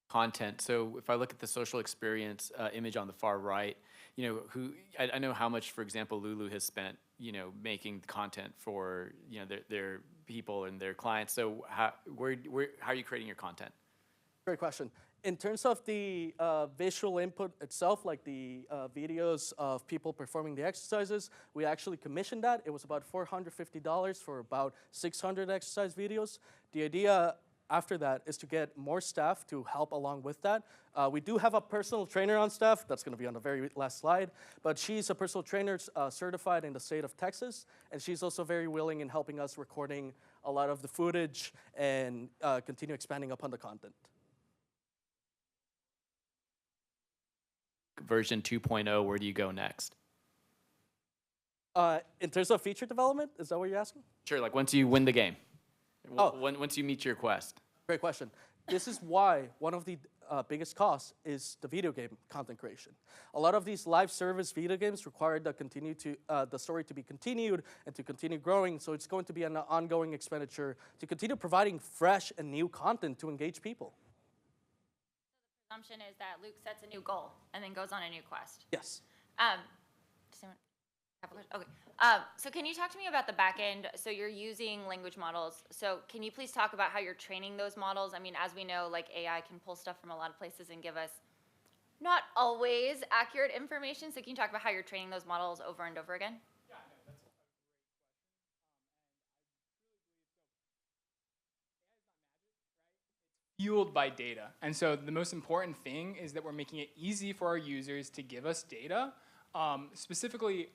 Content. So if I look at the social experience image on the far right, I know how much, for example, Lulu has spent, making content for, their people and their clients. So how are you creating your content? Great question. In terms of the visual input itself, like the videos of people performing the exercises, we actually commissioned that. It was about $450 for about 600 exercise videos. The idea after that is to get more staff to help along with that. We do have a personal trainer on staff. That's going to be on the very last slide. But she's a personal trainer certified in the state of Texas, and she's also very willing in helping us recording a lot of the footage and continue expanding upon the content. Version 2.0, where do you go next? In terms of feature development, is that what you're asking? Sure, like once you win the game. Once you meet your quest. Great question. This is why one of the biggest costs is the video game content creation. A lot of these live service video games require the story to be continued and to continue growing, so it's going to be an ongoing expenditure to continue providing fresh and new content to engage people. The assumption is that Luke sets a new goal and then goes on a new quest. Yes. Okay. So can you talk to me about the back end? So you're using language models. So can you please talk about how you're training those models? I mean, as we know, like AI can pull stuff from a lot of places and give us not always accurate information. So can you talk about how you're training those models over and over again? Yeah, no, that's a great question. Fueled by data. And so the most important thing is that we're making it easy for our users to give us data. Specifically,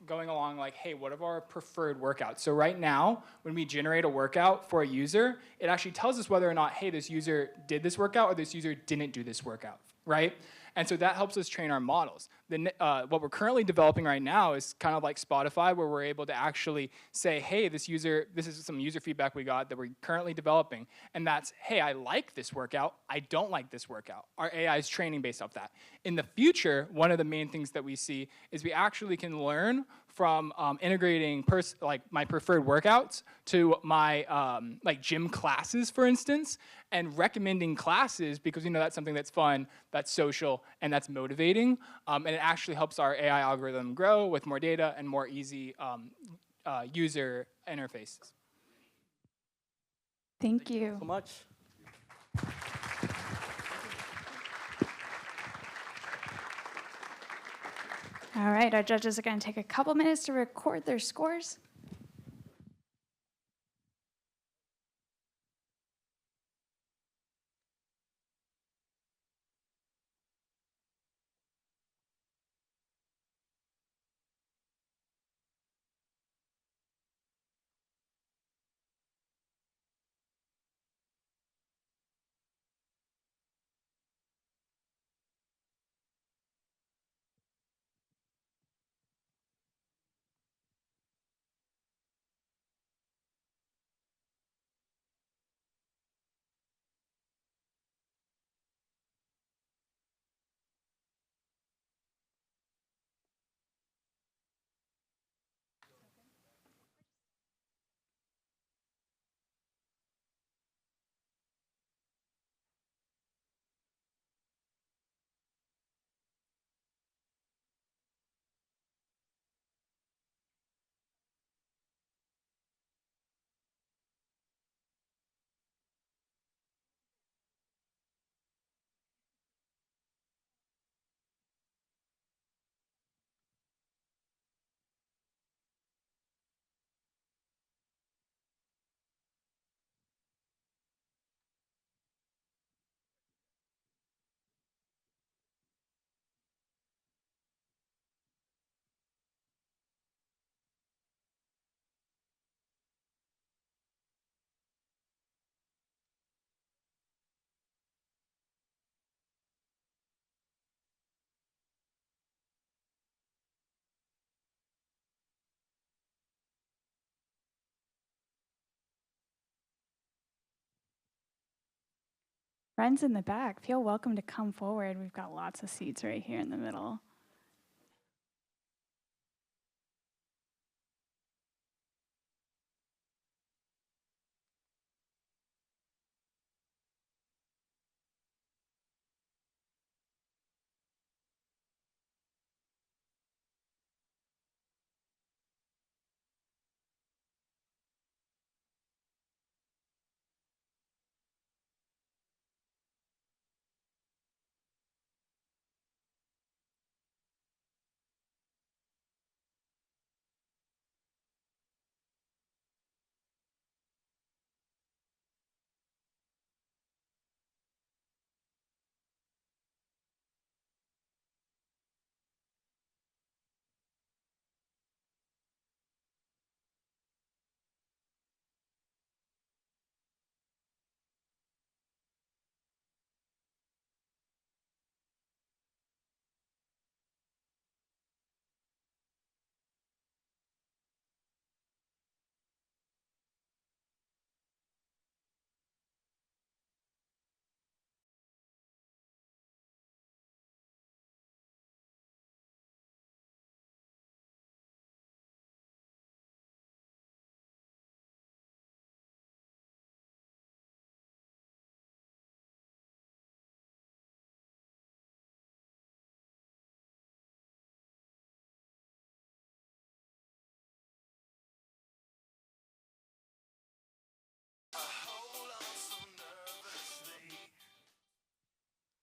going along like, hey, what are our preferred workouts? So right now, when we generate a workout for a user, it actually tells us whether or not, hey, this user did this workout or this user didn't do this workout, right? And so that helps us train our models. What we're currently developing right now is kind of like Spotify, where we're able to actually say, hey, this is some user feedback we got that we're currently developing. And that's, hey, I like this workout. I don't like this workout. Our AI is training based off that. In the future, one of the main things that we see is we actually can learn from integrating my preferred workouts to my gym classes, for instance, and recommending classes because that's something that's fun, that's social, and that's motivating. And it actually helps our AI algorithm grow with more data and more easy user interfaces. Thank you. So much. All right, our judges are going to take a couple minutes to record their scores. Friends in the back, feel welcome to come forward. We've got lots of seats right here in the middle.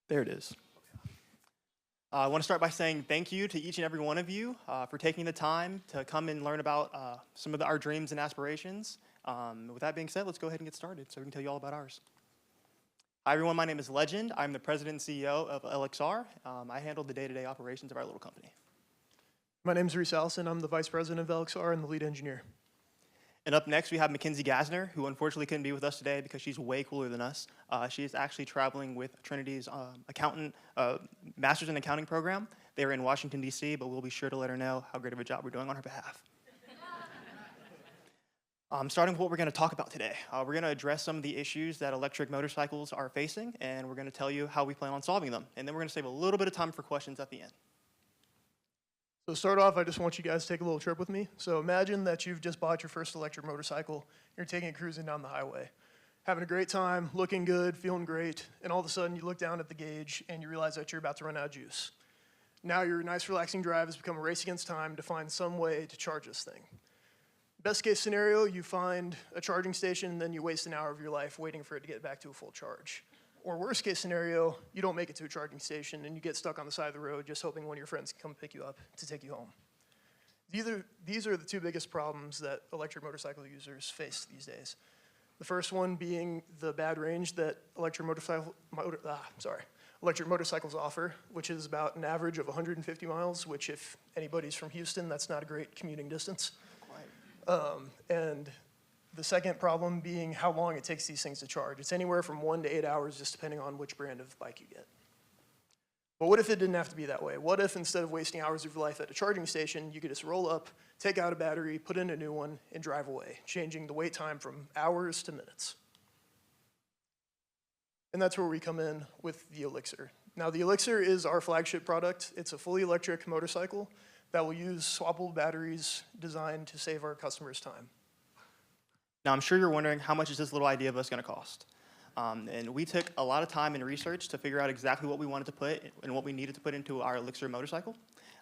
There it is. I want to start by saying thank you to each and every one of you for taking the time to come and learn about some of our dreams and aspirations. With that being said, let's go ahead and get started so we can tell you all about ours. Hi everyone, my name is Legend. I'm the president and CEO of LXR. I handle the day-to-day operations of our little company. My name is Reese Allison. I'm the vice president of LXR and the lead engineer. And up next, we have Mackenzie Gassner, who unfortunately couldn't be with us today because she's way cooler than us. She is actually traveling with Trinity's Master's in Accounting program. They're in Washington, D.C., but we'll be sure to let her know how great of a job we're doing on her behalf. Starting with what we're going to talk about today. We're going to address some of the issues that electric motorcycles are facing, and we're going to tell you how we plan on solving them. And then we're going to save a little bit of time for questions at the end. So to start off, I just want you guys to take a little trip with me. So imagine that you've just bought your first electric motorcycle. You're taking it cruising down the highway, having a great time, looking good, feeling great, and all of a sudden you look down at the gauge and you realize that you're about to run out of juice. Now your nice relaxing drive has become a race against time to find some way to charge this thing. Best case scenario, you find a charging station and then you waste an hour of your life waiting for it to get back to a full charge. Or worst case scenario, you don't make it to a charging station and you get stuck on the side of the road just hoping one of your friends can come pick you up to take you home. These are the two biggest problems that electric motorcycle users face these days. The first one being the bad range that electric motorcycles offer, which is about an average of 150 miles, which if anybody's from Houston, that's not a great commuting distance. And the second problem being how long it takes these things to charge. It's anywhere from 1 to 8 hours, just depending on which brand of bike you get. But what if it didn't have to be that way? What if instead of wasting hours of your life at a charging station, you could just roll up, take out a battery, put in a new one, and drive away, changing the wait time from hours to minutes? And that's where we come in with the Elixir. Now, the Elixir is our flagship product. It's a fully electric motorcycle that will use swappable batteries designed to save our customers time. Now, I'm sure you're wondering, how much is this little idea of us going to cost? And we took a lot of time and research to figure out exactly what we wanted to put and what we needed to put into our Elixir motorcycle.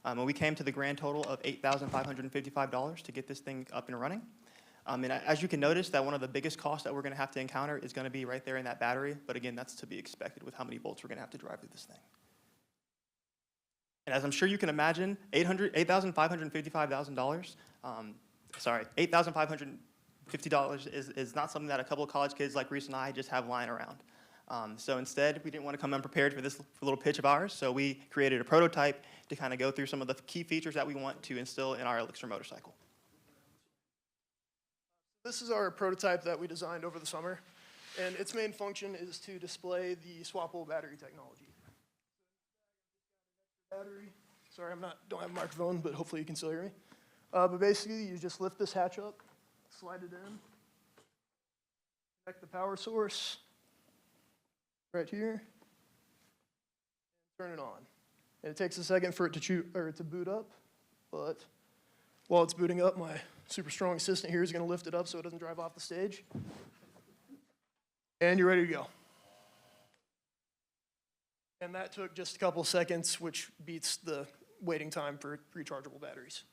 And we came to the grand total of $8,555 to get this thing up and running. And as you can notice, that one of the biggest costs that we're going to have to encounter is going to be right there in that battery. But again, that's to be expected with how many volts we're going to have to drive through this thing. And as I'm sure you can imagine, $8,550 is not something that a couple of college kids like Reese and I just have lying around. So instead, we didn't want to come unprepared for this little pitch of ours, so we created a prototype to kind of go through some of the key features that we want to instill in our Elixir motorcycle. This is our prototype that we designed over the summer, and its main function is to display the swappable battery technology. Sorry, don't have a microphone, but hopefully you can still hear me. But basically, you just lift this hatch up, slide it in, connect the power source, right here. Turn it on. And it takes a second for it to boot up, but while it's booting up, my super strong assistant here is going to lift it up so it doesn't drive off the stage. And you're ready to go. And that took just a couple seconds, which beats the waiting time for rechargeable batteries.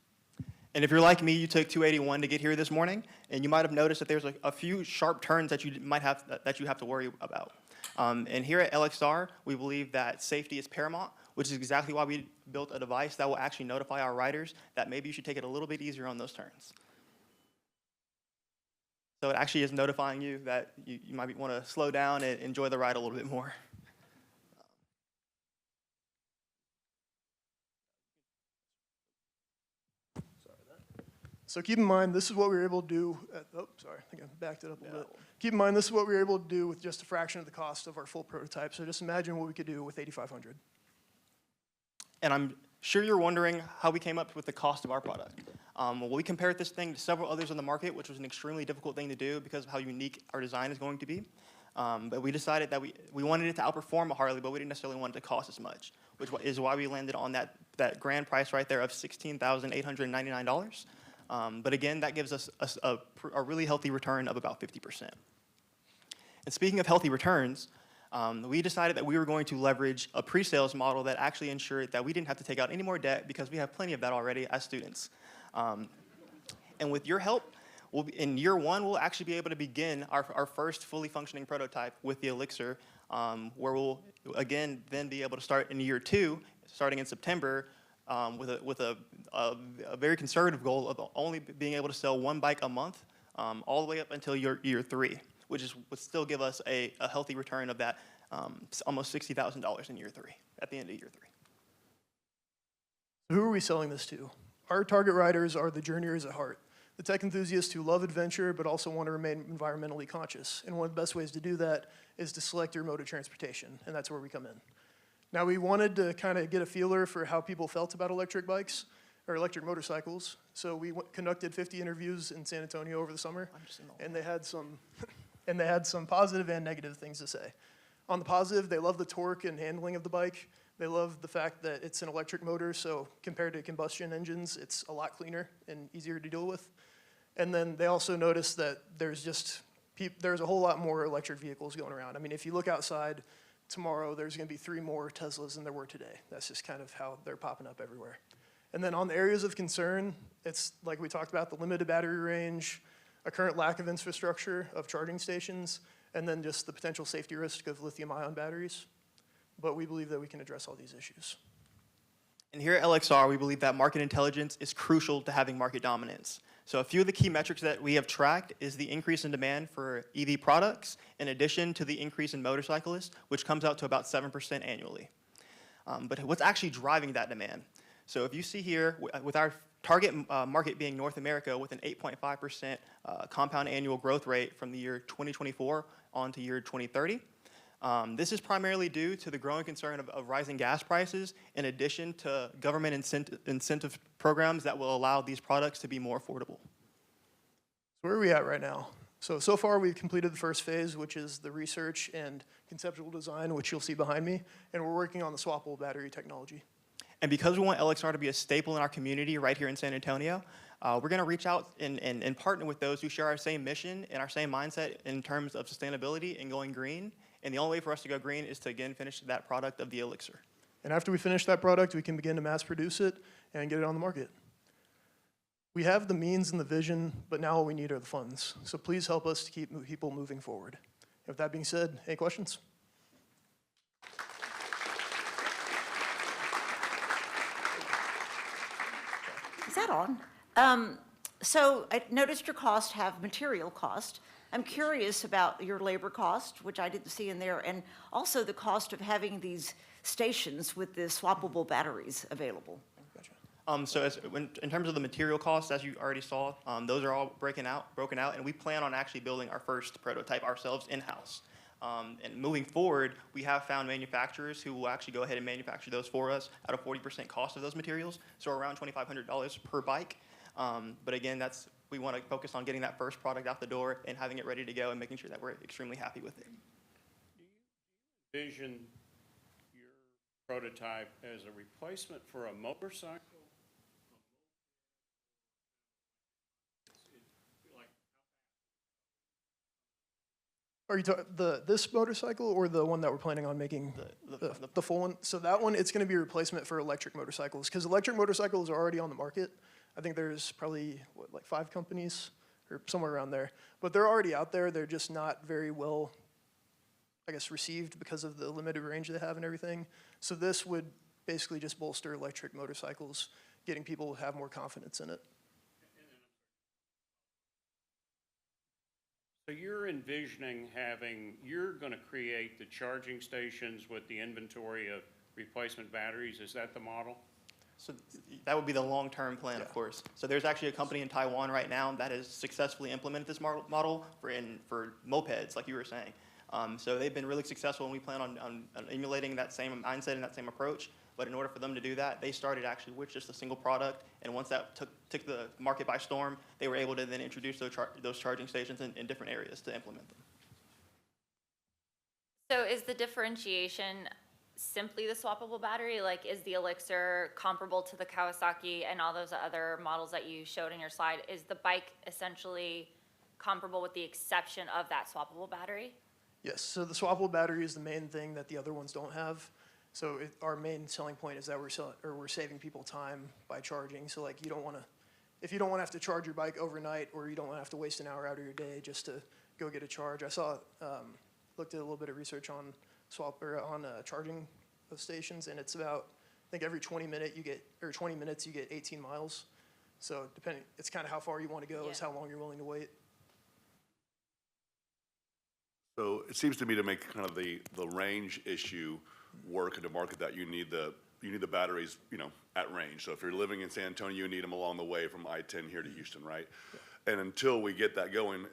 And if you're like me, you took 281 to get here this morning, and you might have noticed that there's a few sharp turns that you have to worry about. And here at LXR, we believe that safety is paramount, which is exactly why we built a device that will actually notify our riders that maybe you should take it a little bit easier on those turns. So it actually is notifying you that you might want to slow down and enjoy the ride a little bit more. So keep in mind, this is what we were able to do I think I backed it up a little bit. Keep in mind, this is what we were able to do with just a fraction of the cost of our full prototype. So just imagine what we could do with 8,500. And I'm sure you're wondering how we came up with the cost of our product. Well, we compared this thing to several others on the market, which was an extremely difficult thing to do because of how unique our design is going to be. But we decided that we wanted it to outperform a Harley, but we didn't necessarily want it to cost as much, which is why we landed on that grand price right there of $16,899. But again, that gives us a really healthy return of about 50%. And speaking of healthy returns, we decided that we were going to leverage a pre-sales model that actually ensured that we didn't have to take out any more debt because we have plenty of that already as students. And with your help, in year one, we'll actually be able to begin our first fully functioning prototype with the Elixir, where we'll, again, then be able to start in year two, starting in September, with a very conservative goal of only being able to sell one bike a month, all the way up until year three, which would still give us a healthy return of that almost $60,000 in year three, at the end of year three. Who are we selling this to? Our target riders are the journeyers at heart, the tech enthusiasts who love adventure but also want to remain environmentally conscious. And one of the best ways to do that is to select your mode of transportation, and that's where we come in. Now, we wanted to kind of get a feeler for how people felt about electric bikes or electric motorcycles. So we conducted 50 interviews in San Antonio over the summer, and they had some positive and negative things to say. On the positive, they love the torque and handling of the bike. They love the fact that it's an electric motor, so compared to combustion engines, it's a lot cleaner and easier to deal with. And then they also noticed that there's a whole lot more electric vehicles going around. I mean, if you look outside, tomorrow there's going to be 3 more Teslas than there were today. That's just kind of how they're popping up everywhere. And then on the areas of concern, it's like we talked about, the limited battery range, a current lack of infrastructure of charging stations, and then just the potential safety risk of lithium-ion batteries. But we believe that we can address all these issues. And here at LXR, we believe that market intelligence is crucial to having market dominance. So a few of the key metrics that we have tracked is the increase in demand for EV products, in addition to the increase in motorcyclists, which comes out to about 7% annually. But what's actually driving that demand? So if you see here, with our target market being North America with an 8.5% compound annual growth rate from the year 2024 on to year 2030, this is primarily due to the growing concern of rising gas prices, in addition to government incentive programs that will allow these products to be more affordable. So where are we at right now? So far we've completed the first phase, which is the research and conceptual design, which you'll see behind me, and we're working on the swappable battery technology. And because we want LXR to be a staple in our community right here in San Antonio, we're going to reach out and partner with those who share our same mission and our same mindset in terms of sustainability and going green. And the only way for us to go green is to, again, finish that product of the Elixir. And after we finish that product, we can begin to mass produce it and get it on the market. We have the means and the vision, but now all we need are the funds. So please help us to keep people moving forward. With that being said, any questions? Is that on? So I noticed your costs have material cost. I'm curious about your labor cost, which I didn't see in there, and also the cost of having these stations with the swappable batteries available. So in terms of the material costs, as you already saw, those are all broken out, and we plan on actually building our first prototype ourselves in-house. And moving forward, we have found manufacturers who will actually go ahead and manufacture those for us at a 40% cost of those materials, so around $2,500 per bike. But again, we want to focus on getting that first product out the door and having it ready to go and making sure that we're extremely happy with it. envision your prototype as a replacement for a motorcycle? Are you talking this motorcycle or the one that we're planning on making the full one? So that one, it's going to be a replacement for electric motorcycles because electric motorcycles are already on the market. I think there's probably like 5 companies or somewhere around there, but they're already out there. They're just not very well, I guess, received because of the limited range they have and everything. So this would basically just bolster electric motorcycles, getting people to have more confidence in it. So you're envisioning you're going to create the charging stations with the inventory of replacement batteries. Is that the model? So that would be the long-term plan, of course. So there's actually a company in Taiwan right now that has successfully implemented this model for mopeds, like you were saying. So they've been really successful, and we plan on emulating that same mindset and that same approach. But in order for them to do that, they started actually with just a single product, and once that took the market by storm, they were able to then introduce those charging stations in different areas to implement them. So is the differentiation simply the swappable battery? Like, is the Elixir comparable to the Kawasaki and all those other models that you showed in your slide? Is the bike essentially comparable with the exception of that swappable battery? Yes, so the swappable battery is the main thing that the other ones don't have. So our main selling point is that we're saving people time by charging. So like if you don't want to have to charge your bike overnight, or you don't want to have to waste an hour out of your day just to go get a charge. I looked at a little bit of research on charging of stations, and it's about, I think every 20 minutes you get 18 miles. So it's kind of how far you want to go is how long you're willing to wait. So it seems to me to make kind of the range issue work and to market that, you need the batteries, at range. So if you're living in San Antonio, you need them along the way from I-10 here to Houston, right? Yeah. And until we get that going,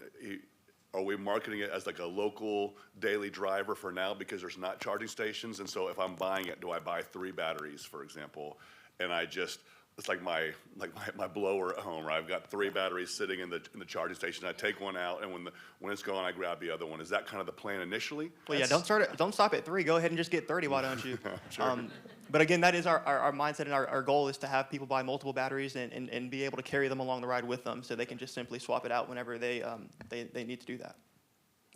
are we marketing it as like a local daily driver for now because there's not charging stations? And so if I'm buying it, do I buy 3 batteries, for example, and it's like my blower at home, right? I've got 3 batteries sitting in the charging station. I take one out, and when it's gone, I grab the other one. Is that kind of the plan initially? Well, yeah, don't stop at 3. Go ahead and just get 30. Why don't you? Sure. But again, that is our mindset, and our goal is to have people buy multiple batteries and be able to carry them along the ride with them, so they can just simply swap it out whenever they need to do that.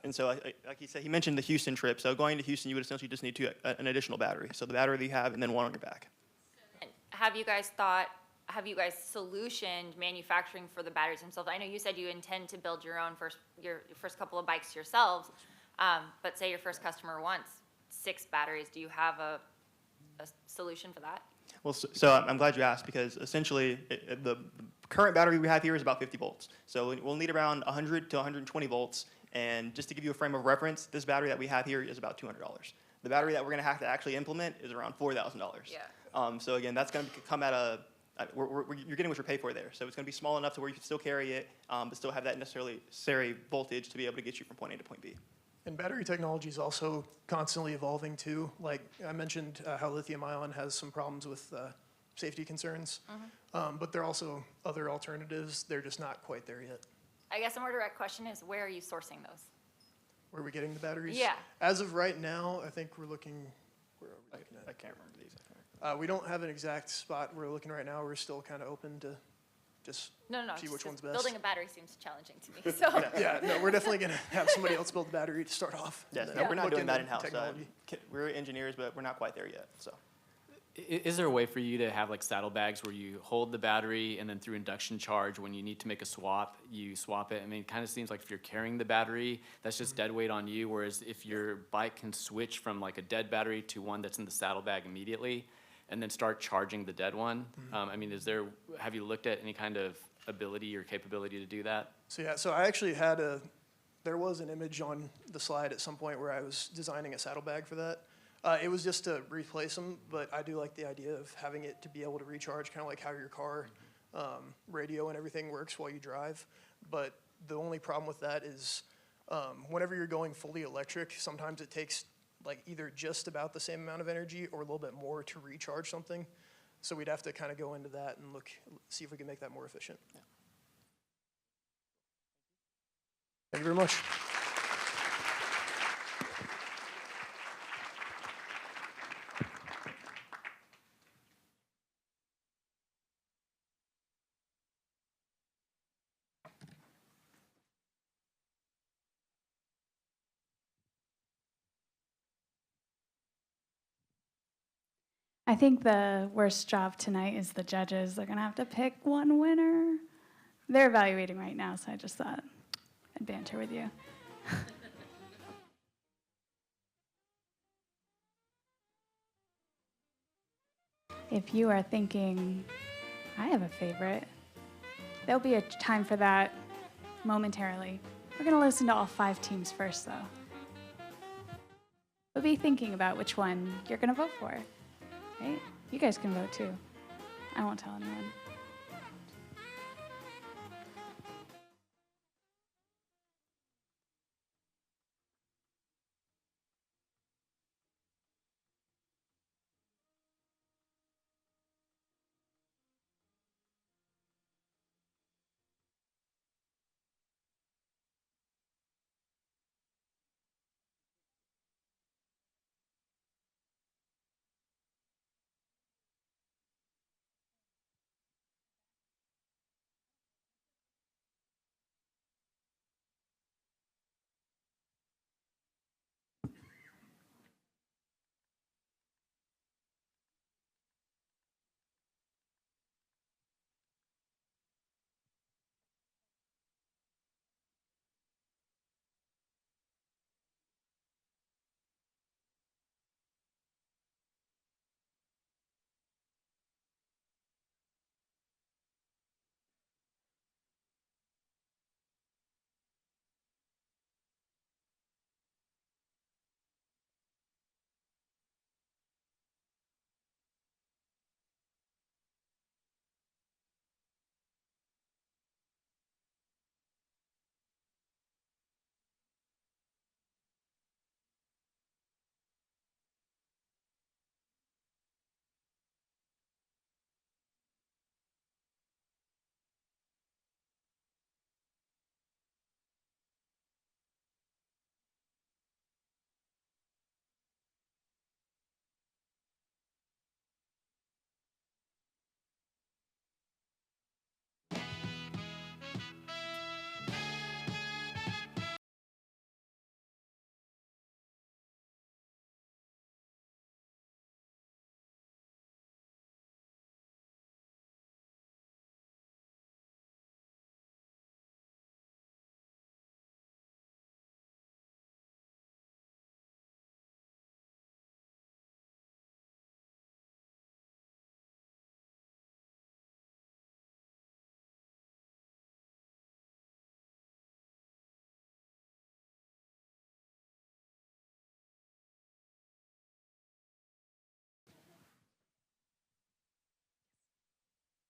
And so, like he said, he mentioned the Houston trip. So going to Houston, you would essentially just need an additional battery. So the battery that you have, and then one on your back. Have you guys solutioned manufacturing for the batteries themselves? I know you said you intend to build your first couple of bikes yourselves, but say your first customer wants 6 batteries. Do you have a solution for that? Well, so I'm glad you asked, because essentially the current battery we have here is about 50 volts. So we'll need around 100 to 120 volts. And just to give you a frame of reference, this battery that we have here is about $200. The battery that we're going to have to actually implement is around $4,000. Yeah. So again, that's going to come at you're getting what you pay for there. So it's going to be small enough to where you can still carry it, but still have that necessary voltage to be able to get you from point A to point B. And battery technology is also constantly evolving too. Like I mentioned how lithium-ion has some problems with safety concerns, but there are also other alternatives. They're just not quite there yet. I guess a more direct question is, where are you sourcing those? Where are we getting the batteries? Yeah. As of right now, I think we're looking, where are we looking at? I can't remember these. We don't have an exact spot we're looking right now. We're still kind of open to just see which one's best. Building a battery seems challenging to me. So. No, we're definitely going to have somebody else build the battery to start off. Yes, no, we're not doing that in-house. We're engineers, but we're not quite there yet. So. Is there a way for you to have like saddlebags where you hold the battery and then through induction charge, when you need to make a swap, you swap it? I mean, it kind of seems like if you're carrying the battery, that's just dead weight on you. Whereas if your bike can switch from like a dead battery to one that's in the saddlebag immediately and then start charging the dead one. I mean, have you looked at any kind of ability or capability to do that? So I actually there was an image on the slide at some point where I was designing a saddlebag for that. It was just to replace them, but I do like the idea of having it to be able to recharge, kind of like how your car radio and everything works while you drive. But the only problem with that is whenever you're going fully electric, sometimes it takes like either just about the same amount of energy or a little bit more to recharge something. So we'd have to kind of go into that and see if we can make that more efficient. Yeah. Thank you very much. I think the worst job tonight is the judges. They're going to have to pick one winner. They're evaluating right now, so I just thought I'd banter with you. If you are thinking, I have a favorite, there'll be a time for that momentarily. We're going to listen to all 5 teams first, though. But be thinking about which one you're going to vote for, right? You guys can vote, too. I won't tell anyone.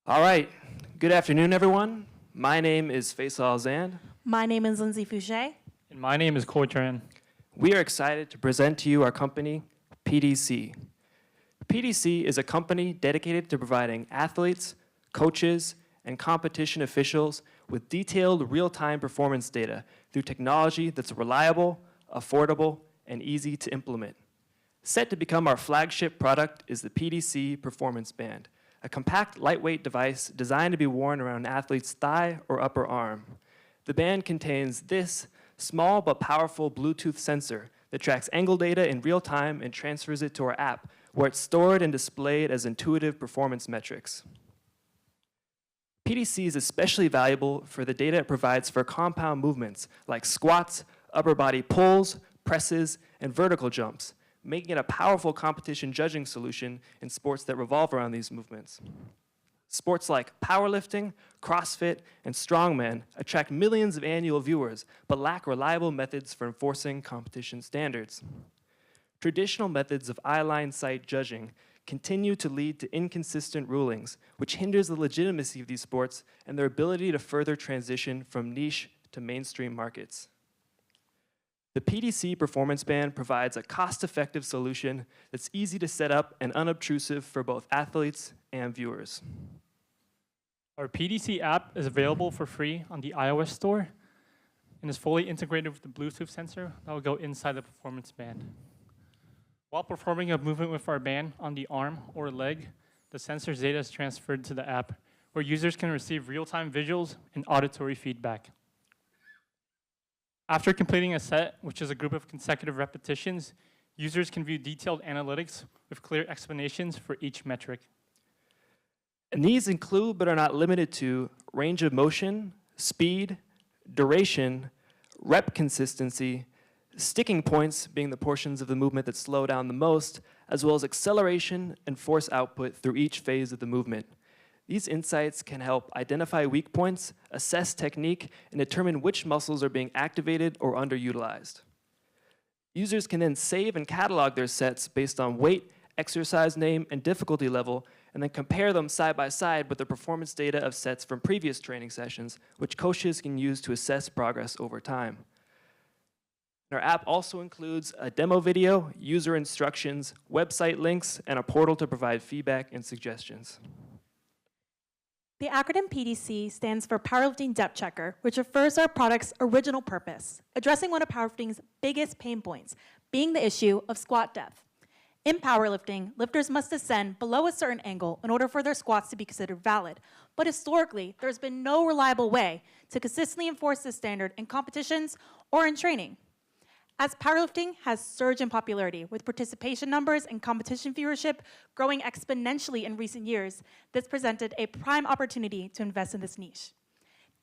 All right. Good afternoon, everyone. My name is Faisal Zand. My name is Lindsay Fouché. And my name is Cortran. We are excited to present to you our company, PDC. PDC is a company dedicated to providing athletes, coaches, and competition officials with detailed real-time performance data through technology that's reliable, affordable, and easy to implement. Set to become our flagship product is the PDC Performance Band, a compact, lightweight device designed to be worn around an athlete's thigh or upper arm. The band contains this small but powerful Bluetooth sensor that tracks angle data in real time and transfers it to our app, where it's stored and displayed as intuitive performance metrics. PDC is especially valuable for the data it provides for compound movements like squats, upper body pulls, presses, and vertical jumps, making it a powerful competition judging solution in sports that revolve around these movements. Sports like powerlifting, CrossFit, and strongman attract millions of annual viewers, but lack reliable methods for enforcing competition standards. Traditional methods of eye-line sight judging continue to lead to inconsistent rulings, which hinders the legitimacy of these sports and their ability to further transition from niche to mainstream markets. The PDC Performance Band provides a cost-effective solution that's easy to set up and unobtrusive for both athletes and viewers. Our PDC app is available for free on the iOS store and is fully integrated with the Bluetooth sensor that will go inside the performance band. While performing a movement with our band on the arm or leg, the sensor's data is transferred to the app, where users can receive real-time visuals and auditory feedback. After completing a set, which is a group of consecutive repetitions, Users can view detailed analytics with clear explanations for each metric. And these include, but are not limited to, range of motion, speed, duration, rep consistency, sticking points being the portions of the movement that slow down the most, as well as acceleration and force output through each phase of the movement. These insights can help identify weak points, assess technique, and determine which muscles are being activated or underutilized. Users can then save and catalog their sets based on weight, exercise name, and difficulty level, and then compare them side by side with the performance data of sets from previous training sessions, which coaches can use to assess progress over time. Our app also includes a demo video, user instructions, website links, and a portal to provide feedback and suggestions. The acronym PDC stands for Powerlifting Depth Checker, which refers to our product's original purpose, addressing one of powerlifting's biggest pain points, being the issue of squat depth. In powerlifting, lifters must descend below a certain angle in order for their squats to be considered valid. But historically, there's been no reliable way to consistently enforce this standard in competitions or in training. As powerlifting has surged in popularity, with participation numbers and competition viewership growing exponentially in recent years, this presented a prime opportunity to invest in this niche.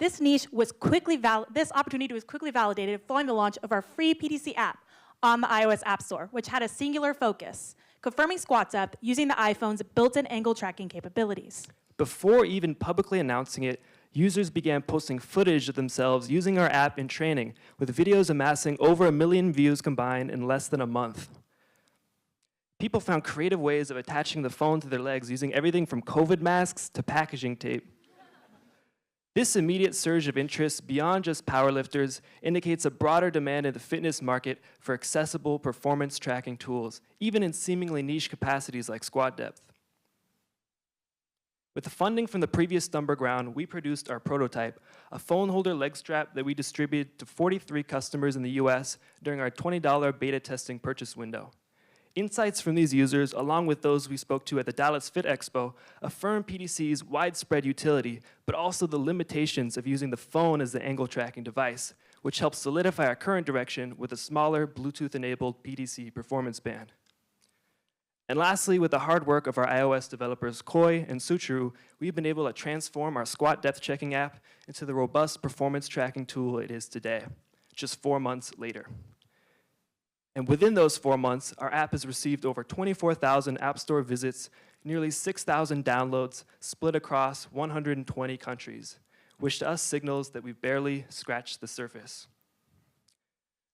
This opportunity was quickly validated following the launch of our free PDC app on the iOS App Store, which had a singular focus, confirming squat depth using the iPhone's built-in angle tracking capabilities. Before even publicly announcing it, users began posting footage of themselves using our app in training, with videos amassing over 1 million views combined in less than a month. People found creative ways of attaching the phone to their legs using everything from COVID masks to packaging tape. This immediate surge of interest beyond just powerlifters indicates a broader demand in the fitness market for accessible performance tracking tools, even in seemingly niche capacities like squat depth. With the funding from the previous Stumberg round, we produced our prototype, a phone holder leg strap that we distributed to 43 customers in the US during our $20 beta testing purchase window. Insights from these users, along with those we spoke to at the Dallas Fit Expo, affirm PDC's widespread utility, but also the limitations of using the phone as the angle tracking device, which helps solidify our current direction with a smaller Bluetooth-enabled PDC performance band. And lastly, with the hard work of our iOS developers Koi and Suchuru, we've been able to transform our squat depth checking app into the robust performance tracking tool it is today, just 4 months later. And within those 4 months, our app has received over 24,000 App Store visits, nearly 6,000 downloads, split across 120 countries, which to us signals that we've barely scratched the surface.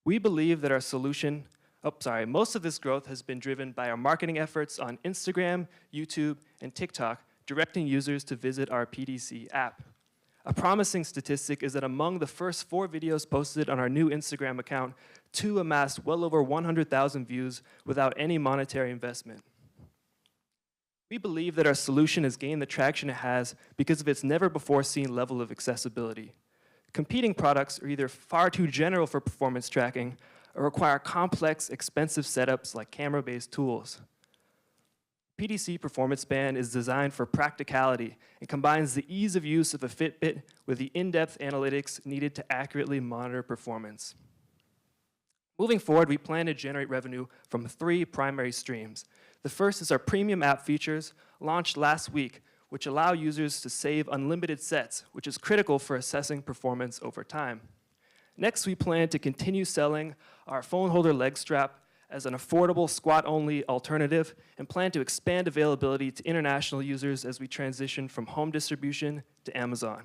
We believe that our solution most of this growth has been driven by our marketing efforts on Instagram, YouTube, and TikTok, directing users to visit our PDC app. A promising statistic is that among the first 4 videos posted on our new Instagram account, 2 amassed well over 100,000 views without any monetary investment. We believe that our solution has gained the traction it has because of its never-before-seen level of accessibility. Competing products are either far too general for performance tracking or require complex, expensive setups like camera-based tools. PDC Performance Band is designed for practicality and combines the ease of use of a Fitbit with the in-depth analytics needed to accurately monitor performance. Moving forward, we plan to generate revenue from 3 primary streams. The first is our premium app features, launched last week, which allow users to save unlimited sets, which is critical for assessing performance over time. Next, we plan to continue selling our phone holder leg strap as an affordable squat-only alternative and plan to expand availability to international users as we transition from home distribution to Amazon.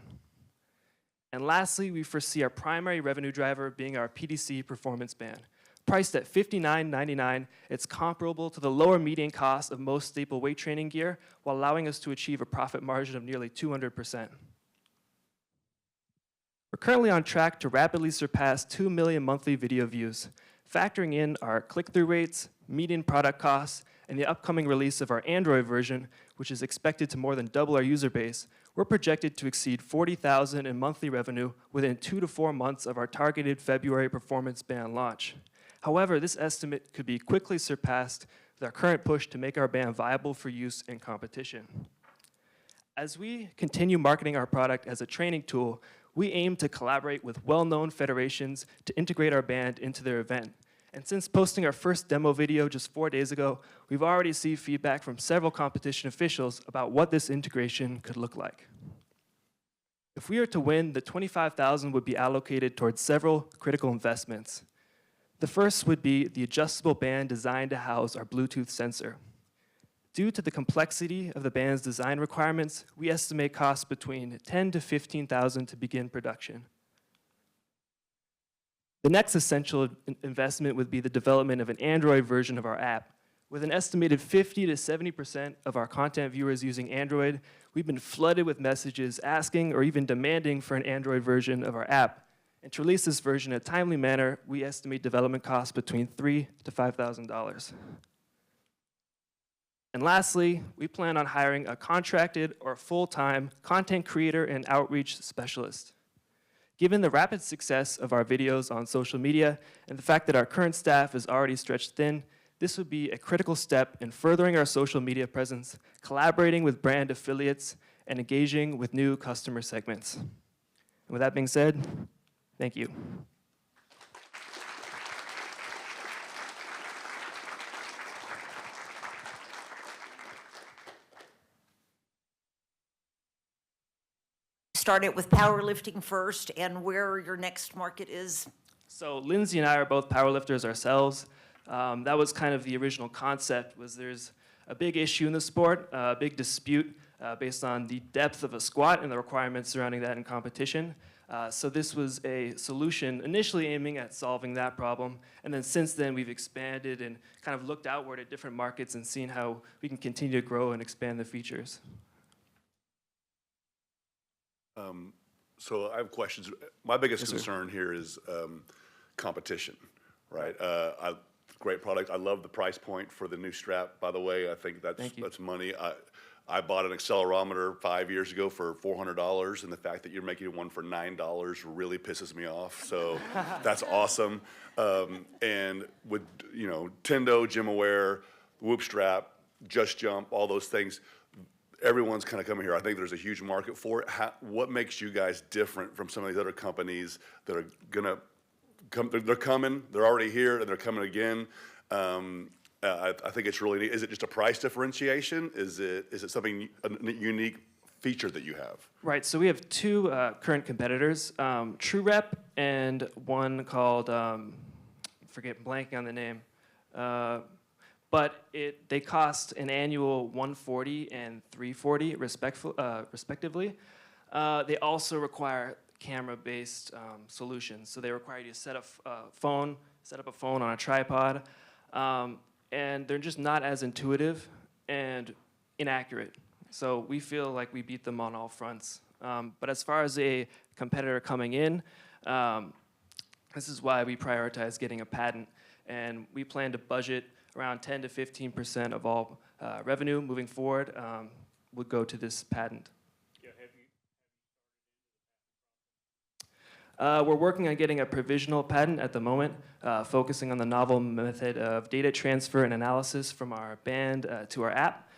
And lastly, we foresee our primary revenue driver being our PDC Performance Band. Priced at $59.99, it's comparable to the lower median cost of most staple weight training gear while allowing us to achieve a profit margin of nearly 200%. We're currently on track to rapidly surpass 2 million monthly video views. Factoring in our click-through rates, median product costs, and the upcoming release of our Android version, which is expected to more than double our user base, we're projected to exceed $40,000 in monthly revenue within 2 to 4 months of our targeted February Performance Band launch. However, this estimate could be quickly surpassed with our current push to make our band viable for use in competition. As we continue marketing our product as a training tool, we aim to collaborate with well-known federations to integrate our band into their event And since posting our first demo video just 4 days ago, we've already received feedback from several competition officials about what this integration could look like. If we are to win, the $25,000 would be allocated towards several critical investments. The first would be the adjustable band designed to house our Bluetooth sensor. Due to the complexity of the band's design requirements, we estimate costs between $10,000 to $15,000 to begin production. The next essential investment would be the development of an Android version of our app. With an estimated 50 to 70% of our content viewers using Android, we've been flooded with messages asking or even demanding for an Android version of our app. And to release this version in a timely manner, we estimate development costs between $3,000 to $5,000. And lastly, we plan on hiring a contracted or full-time content creator and outreach specialist. Given the rapid success of our videos on social media and the fact that our current staff is already stretched thin, this would be a critical step in furthering our social media presence, collaborating with brand affiliates, and engaging with new customer segments. And with that being said, thank you. Start it with powerlifting first and where your next market is? So Lindsay and I are both powerlifters ourselves. That was kind of the original concept, was there's a big issue in the sport, a big dispute based on the depth of a squat and the requirements surrounding that in competition. So this was a solution initially aiming at solving that problem, and then since then we've expanded and kind of looked outward at different markets and seen how we can continue to grow and expand the features. So I have questions. My biggest concern here is competition, right? Great product. I love the price point for the new strap, by the way. I think that's money. I bought an accelerometer 5 years ago for $400, and the fact that you're making one for $9 really pisses me off. So that's awesome. And with Tendo, GymAware, Whoop Strap, Just Jump, all those things, everyone's kind of coming here. I think there's a huge market for it. What makes you guys different from some of these other companies that are gonna come? They're coming. They're already here, and they're coming again. I think it's really neat. Is it just a price differentiation? Is it something, a unique feature that you have? Right. So we have two current competitors, TrueRep and one called blanking on the name. But they cost an annual $140 and $340 respectively. They also require camera-based solutions. So they require you to set up a phone on a tripod, and they're just not as intuitive and inaccurate. So we feel like we beat them on all fronts. But as far as a competitor coming in, this is why we prioritize getting a patent, and we plan to budget around 10 to 15% of all revenue moving forward would go to this patent. We're working on getting a provisional patent at the moment, focusing on the novel method of data transfer and analysis from our band to our app.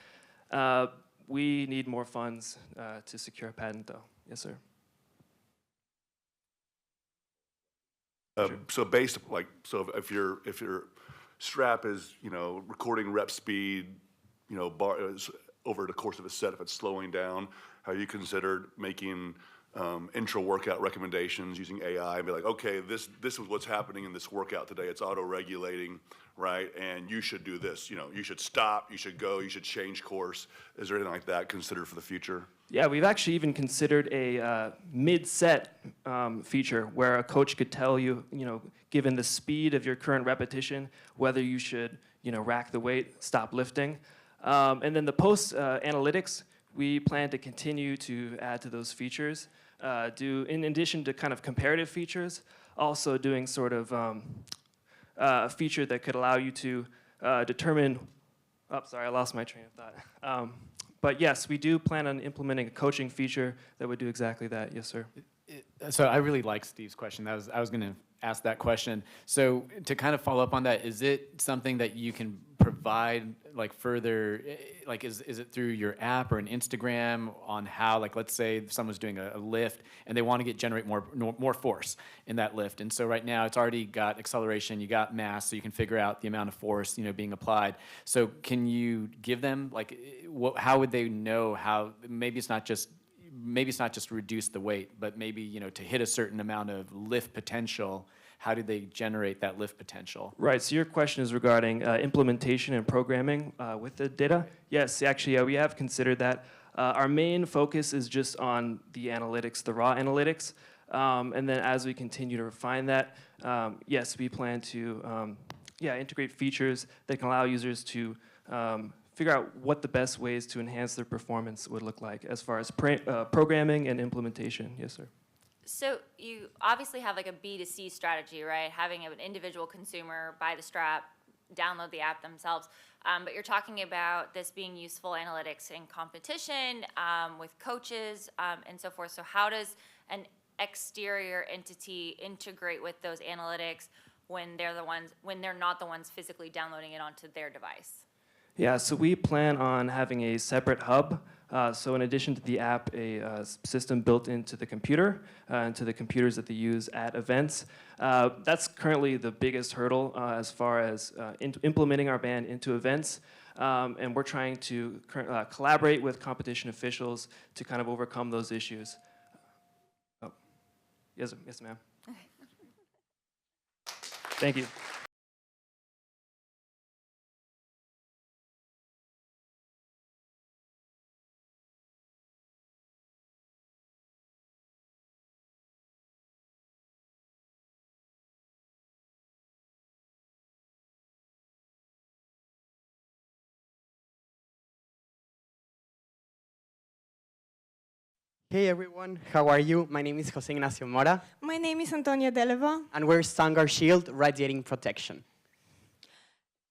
We need more funds to secure a patent, though. Yes, sir. So if your strap is recording rep speed, over the course of a set, if it's slowing down, have you considered making intra-workout recommendations using AI and be like, okay, this is what's happening in this workout today. It's auto-regulating, right? And you should do this. You should stop. You should go. You should change course. Is there anything like that considered for the future? Yeah, we've actually even considered a mid-set feature where a coach could tell you, given the speed of your current repetition, whether you should, rack the weight, stop lifting. And then the post-analytics, we plan to continue to add to those features. In addition to kind of comparative features, also doing sort of a feature that could allow you to determine, I lost my train of thought. But yes, we do plan on implementing a coaching feature that would do exactly that. Yes, sir. So I really like Steve's question. I was going to ask that question. So to kind of follow up on that, is it something that you can provide provide like further, like is it through your app or an Instagram on how, like let's say someone's doing a lift and they want to generate more force in that lift. And so right now it's already got acceleration, you got mass, so you can figure out the amount of force, being applied. So can you give them, like, how would they know how, maybe it's not just reduce the weight, but maybe, to hit a certain amount of lift potential, how do they generate that lift potential? Right, so your question is regarding implementation and programming with the data? Yes, actually, we have considered that. Our main focus is just on the analytics, the raw analytics. And then as we continue to refine that, yes, we plan to integrate features that can allow users to figure out what the best ways to enhance their performance would look like as far as programming and implementation. Yes, sir. So you obviously have like a B2C strategy, right? Having an individual consumer buy the strap, download the app themselves. But you're talking about this being useful analytics in competition with coaches and so forth. So how does an exterior entity integrate with those analytics when they're not the ones physically downloading it onto their device? Yeah, so we plan on having a separate hub. So in addition to the app, a system built into the computer, into the computers that they use at events. That's currently the biggest hurdle as far as implementing our ban into events. And we're trying to collaborate with competition officials to kind of overcome those issues. Oh, yes, ma'am. Thank you. Hey everyone, how are you? My name is Jose Ignacio Mora. My name is Antonia Deleva. And we're Stumberg Shield Radiating Protection.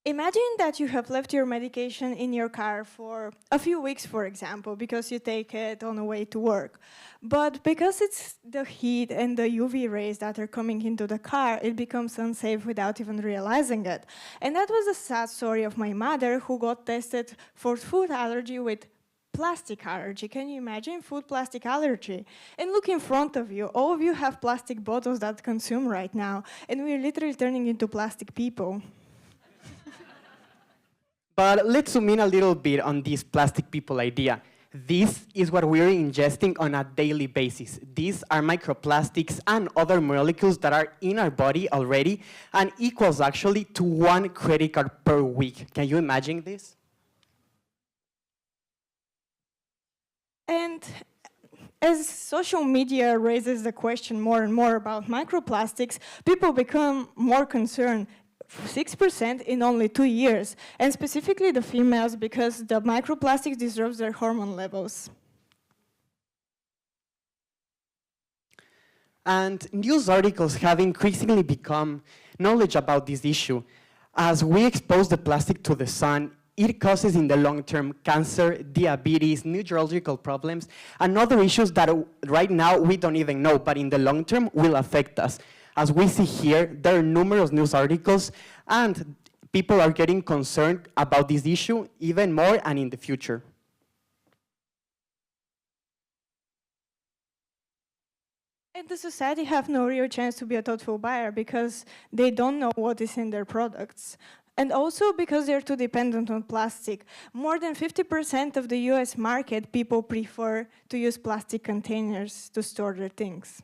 Imagine that you have left your medication in your car for a few weeks, for example, because you take it on the way to work. But because it's the heat and the UV rays that are coming into the car, it becomes unsafe without even realizing it. And that was a sad story of my mother who got tested for food allergy with plastic allergy. Can you imagine food plastic allergy? And look in front of you. All of you have plastic bottles that consume right now, and we're literally turning into plastic people. But let's zoom in a little bit on this plastic people idea. This is what we're ingesting on a daily basis. These are microplastics and other molecules that are in our body already and equals actually to 1 credit card per week. Can you imagine this? And as social media raises the question more and more about microplastics, people become more concerned. 6% in only 2 years, and specifically the females, because the microplastics disrupts their hormone levels. And news articles have increasingly become knowledge about this issue. As we expose the plastic to the sun, it causes in the long term cancer, diabetes, neurological problems, and other issues that right now we don't even know, but in the long term will affect us. As we see here, there are numerous news articles, and people are getting concerned about this issue even more and in the future. And the society have no real chance to be a thoughtful buyer because they don't know what is in their products. And also because they're too dependent on plastic. More than 50% of the US market, people prefer to use plastic containers to store their things.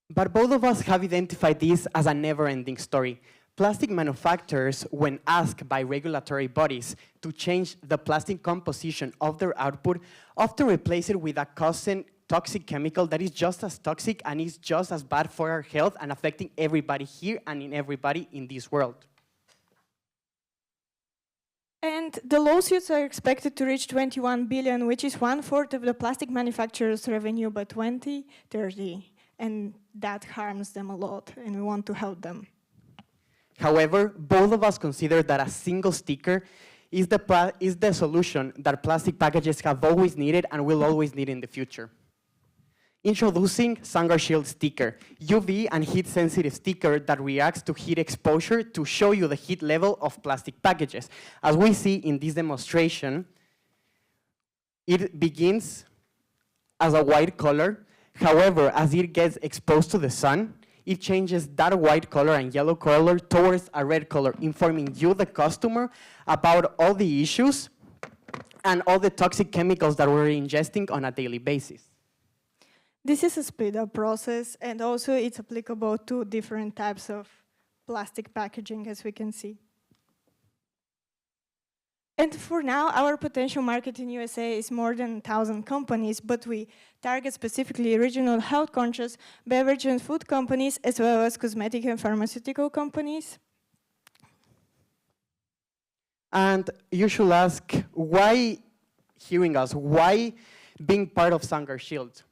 But both of us have identified this as a never-ending story. Plastic manufacturers, when asked by regulatory bodies to change the plastic composition of their output, often replace it with a toxic chemical that is just as toxic and is just as bad for our health and affecting everybody here and in everybody in this world. And the lawsuits are expected to reach 21 billion, which is 1/4 of the plastic manufacturers' revenue by 2030. And that harms them a lot, and we want to help them. However, both of us consider that a single sticker is the solution that plastic packages have always needed and will always need in the future. Introducing Stumberg Shield sticker, UV and heat sensitive sticker that reacts to heat exposure to show you the heat level of plastic packages. As we see in this demonstration, it begins as a white color. However, as it gets exposed to the sun, it changes that white color and yellow color towards a red color, informing you, the customer, about all the issues and all the toxic chemicals that we're ingesting on a daily basis. This is a speed-up process, and also it's applicable to different types of plastic packaging, as we can see. And for now, our potential market in USA is more than 1,000 companies, but we target specifically regional health-conscious beverage and food companies, as well as cosmetic and pharmaceutical companies. And you should ask, why hearing us? Why being part of Stumberg Shield?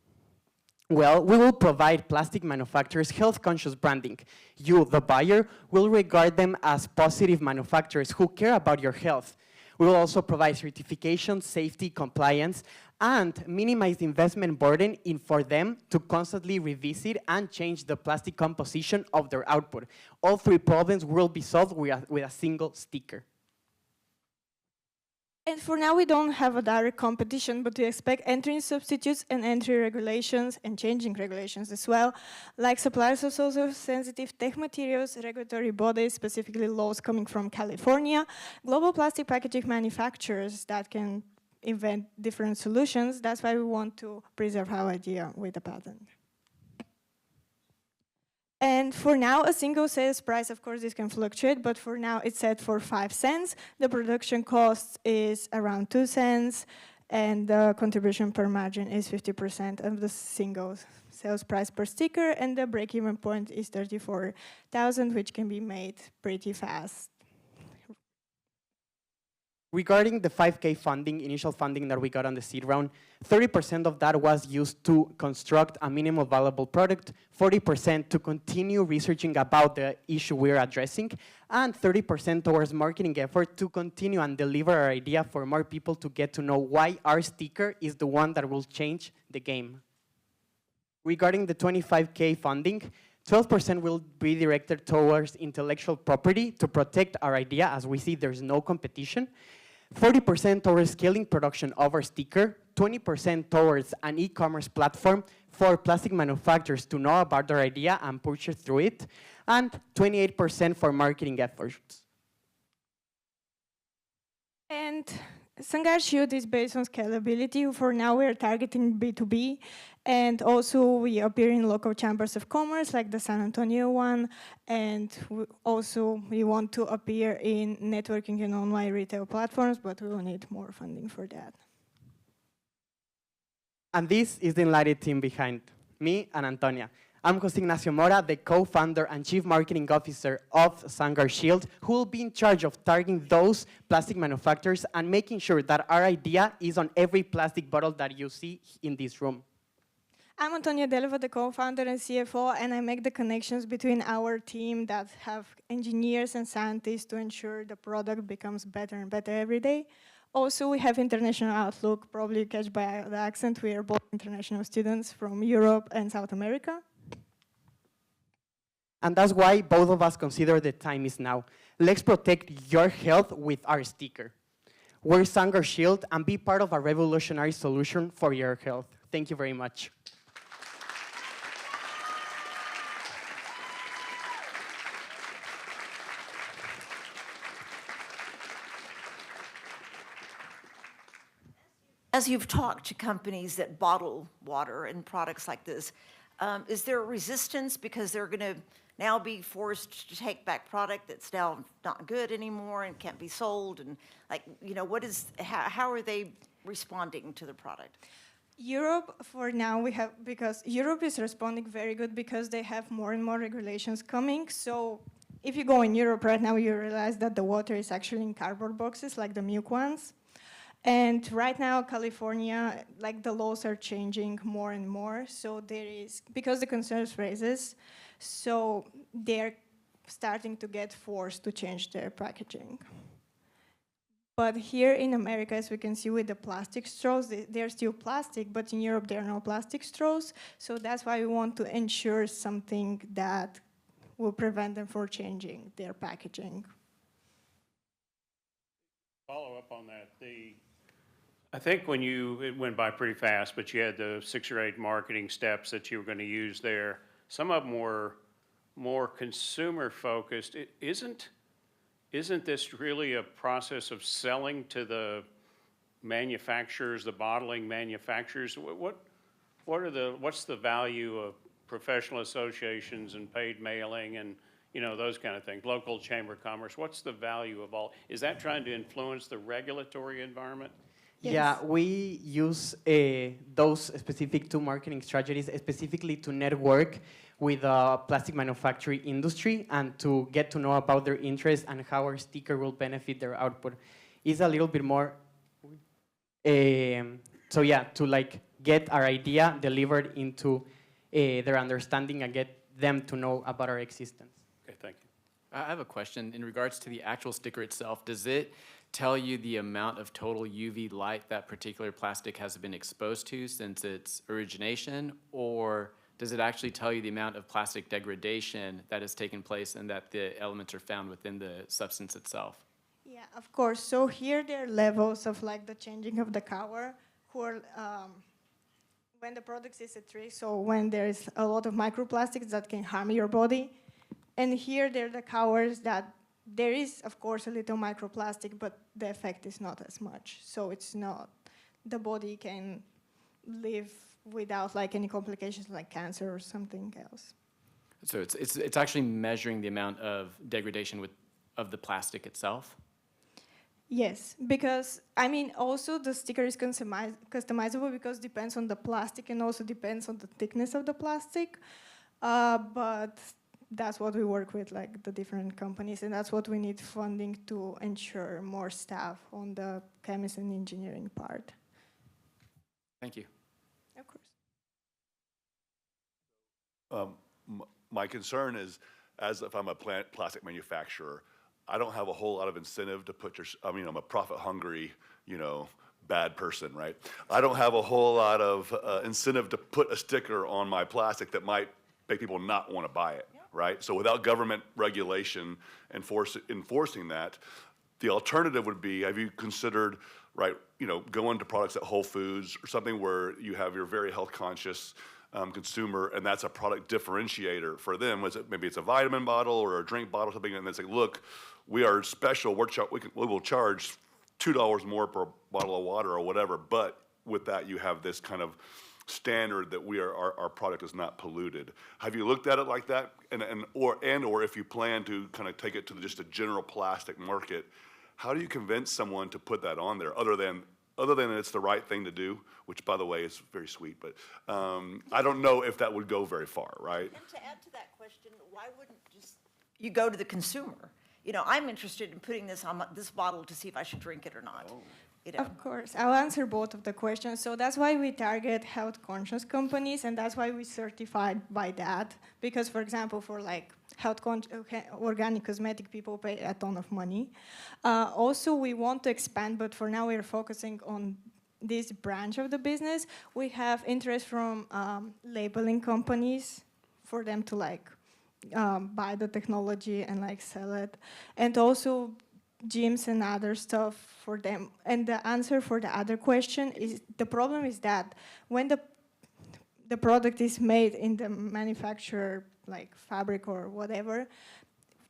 Well, we will provide plastic manufacturers health-conscious branding. You, the buyer, will regard them as positive manufacturers who care about your health. We will also provide certification, safety, compliance, and minimize the investment burden for them to constantly revisit and change the plastic composition of their output. All three problems will be solved with a single sticker. And for now, we don't have a direct competition, but we expect entry substitutes and entry regulations and changing regulations as well, like suppliers of also sensitive tech materials, regulatory bodies, specifically laws coming from California, global plastic packaging manufacturers that can invent different solutions. That's why we want to preserve our idea with a patent. And for now, a single sales price, of course, this can fluctuate, but for now it's set for 5 cents. The production cost is around 2 cents, and the contribution per margin is 50% of the single sales price per sticker, and the break-even point is 34,000, which can be made pretty fast. Regarding the 5K funding, initial funding that we got on the seed round, 30% of that was used to construct a minimum viable product, 40% to continue researching about the issue we're addressing, and 30% towards marketing effort to continue and deliver our idea for more people to get to know why our sticker is the one that will change the game. Regarding the 25K funding, 12% will be directed towards intellectual property to protect our idea. As we see, there's no competition. 40% towards scaling production of our sticker, 20% towards an e-commerce platform for plastic manufacturers to know about their idea and purchase through it, and 28% for marketing efforts. And Stumberg Shield is based on scalability. For now, we're targeting B2B, and also we appear in local chambers of commerce, like the San Antonio one, and we want to appear in networking and online retail platforms, but we will need more funding for that. And this is the enlightened team behind me and Antonia. I'm Jose Ignacio Mora, the co-founder and chief marketing officer of Stumberg Shield, who will be in charge of targeting those plastic manufacturers and making sure that our idea is on every plastic bottle that you see in this room. I'm Antonia Delva, the co-founder and CFO, and I make the connections between our team that have engineers and scientists to ensure the product becomes better and better every day. Also, we have international outlook, probably you catch by the accent. We are both international students from Europe and South America. And that's why both of us consider the time is now. Let's protect your health with our sticker. Wear Stumberg Shield and be part of a revolutionary solution for your health. Thank you very much. As you've talked to companies that bottle water and products like this, is there a resistance because they're going to now be forced to take back product that's now not good anymore and can't be sold? And how are they responding to the product? Europe, for now, because Europe is responding very good because they have more and more regulations coming. So if you go in Europe right now, you realize that the water is actually in cardboard boxes, like the milk ones. And right now, California, the laws are changing more and more. So because the concerns raises, so they're starting to get forced to change their packaging. But here in America, as we can see with the plastic straws, they're still plastic, but in Europe there are no plastic straws. So that's why we want to ensure something that will prevent them from changing their packaging. Follow up on that. I think it went by pretty fast, but you had the 6 or 8 marketing steps that you were going to use there. Some of them were more consumer focused. Isn't this really a process of selling to the manufacturers, the bottling manufacturers? What's the value of professional associations and paid mailing and those kind of things, local chamber of commerce? What's the value of all? Is that trying to influence the regulatory environment? Yes. Yeah, we use those specific 2 marketing strategies specifically to network with the plastic manufacturing industry and to get to know about their interests and how our sticker will benefit their output. It's a little bit more, so yeah, to like get our idea delivered into their understanding and get them to know about our existence. Okay, thank you. I have a question in regards to the actual sticker itself. Does it tell you the amount of total UV light that particular plastic has been exposed to since its origination, or does it actually tell you the amount of plastic degradation that has taken place and that the elements are found within the substance itself? Yeah, of course. So here there are levels of like the changing of the cover, when the product is at risk, so when there is a lot of microplastics that can harm your body. And here there are the covers that there is, of course, a little microplastic, but the effect is not as much. So it's not, the body can live without like any complications like cancer or something else. So it's actually measuring the amount of degradation of the plastic itself? Yes, because, I mean, also the sticker is customizable because it depends on the plastic and also depends on the thickness of the plastic. But that's what we work with, like the different companies, and that's what we need funding to ensure more staff on the chemistry and engineering part. Thank you. Of course. My concern is, as if I'm a plastic manufacturer, I don't have a whole lot of incentive to put I'm a profit-hungry, bad person, right? I don't have a whole lot of incentive to put a sticker on my plastic that might make people not want to buy it, right? So without government regulation enforcing that, the alternative would be, have you considered, right, going to products at Whole Foods or something where you have your very health conscious consumer, and that's a product differentiator for them. Maybe it's a vitamin bottle or a drink bottle or something, and they say, look, we are special, we will charge $2 more per bottle of water or whatever, but with that you have this kind of standard that our product is not polluted. Have you looked at it like that? Or if you plan to kind of take it to just a general plastic market, how do you convince someone to put that on there other than it's the right thing to do, which, by the way, is very sweet, but I don't know if that would go very far, right? And to add to that question, why wouldn't you go to the consumer? I'm interested in putting this on this bottle to see if I should drink it or not. Of course, I'll answer both of the questions. So that's why we target health-conscious companies, and that's why we certified by that. Because, for example, for like organic cosmetic, people pay a ton of money. Also, we want to expand, but for now we're focusing on this branch of the business. We have interest from labeling companies for them to like buy the technology and like sell it, and also gyms and other stuff for them. And the answer for the other question is, the problem is that when the product is made in the manufacturer, like fabric or whatever,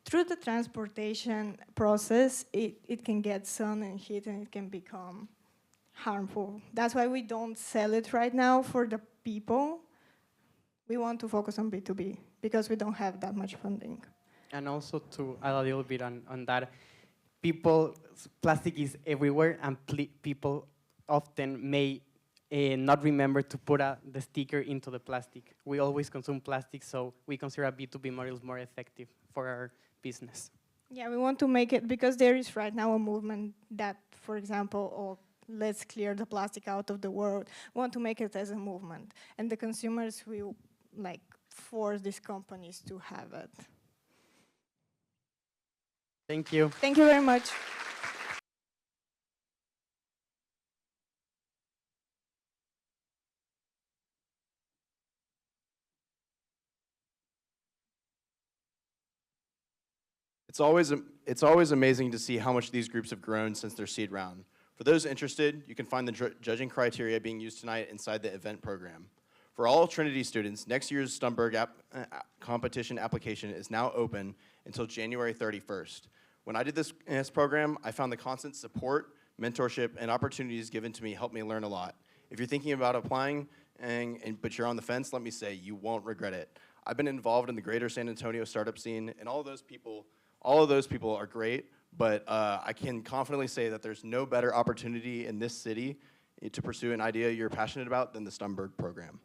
through the transportation process, it can get sun and heat and it can become harmful. That's why we don't sell it right now for the people. We want to focus on B2B because we don't have that much funding. And also to add a little bit on that, plastic is everywhere, and people often may not remember to put the sticker into the plastic. We always consume plastic, so we consider a B2B model more effective for our business. Yeah, we want to make it, because there is right now a movement that, for example, let's clear the plastic out of the world. We want to make it as a movement, and the consumers will like force these companies to have it. Thank you. Thank you very much. It's always amazing to see how much these groups have grown since their seed round. For those interested, you can find the judging criteria being used tonight inside the event program. For all Trinity students, next year's Stumberg competition application is now open until January 31st. When I did this program, I found the constant support, mentorship, and opportunities given to me helped me learn a lot. If you're thinking about applying, but you're on the fence, let me say, you won't regret it. I've been involved in the greater San Antonio startup scene, and all of those people are great, but I can confidently say that there's no better opportunity in this city to pursue an idea you're passionate about than the Stumberg program.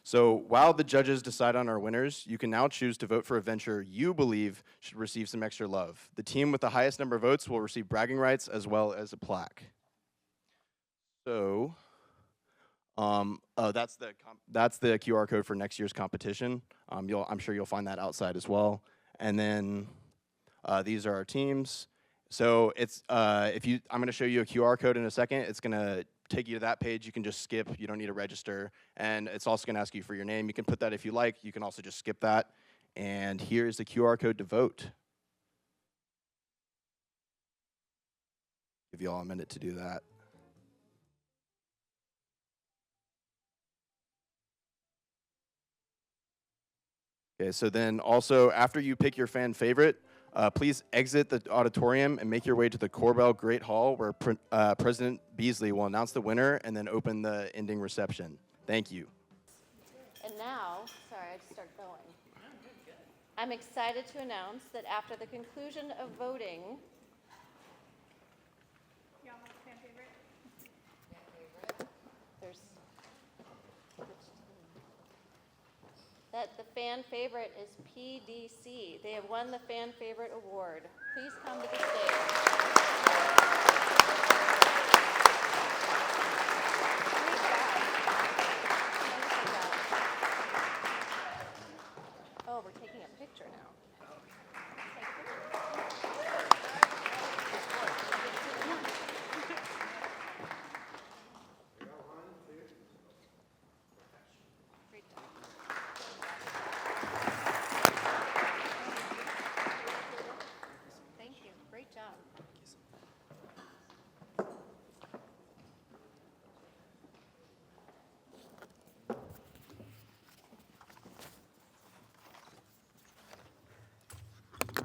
So while the judges decide on our winners, you can now choose to vote for a venture you believe should receive some extra love. The team with the highest number of votes will receive bragging rights as well as a plaque. So, that's the QR code for next year's competition. I'm sure you'll find that outside as well. And then these are our teams. So it's I'm going to show you a QR code in a second. It's going to take you to that page. You can just skip. You don't need to register. And it's also going to ask you for your name. You can put that if you like. You can also just skip that. And here's the QR code to vote. Give you all a minute to do that. Okay, so then also after you pick your fan favorite, please exit the auditorium and make your way to the Corbell Great Hall where President Beasley will announce the winner and then open the ending reception. Thank you. And now, sorry, I just started going. I'm excited to announce that after the conclusion of voting, that the fan favorite is PDC. They have won the fan favorite award. Please come to the stage. Oh, we're taking a picture now. Thank you. Great job.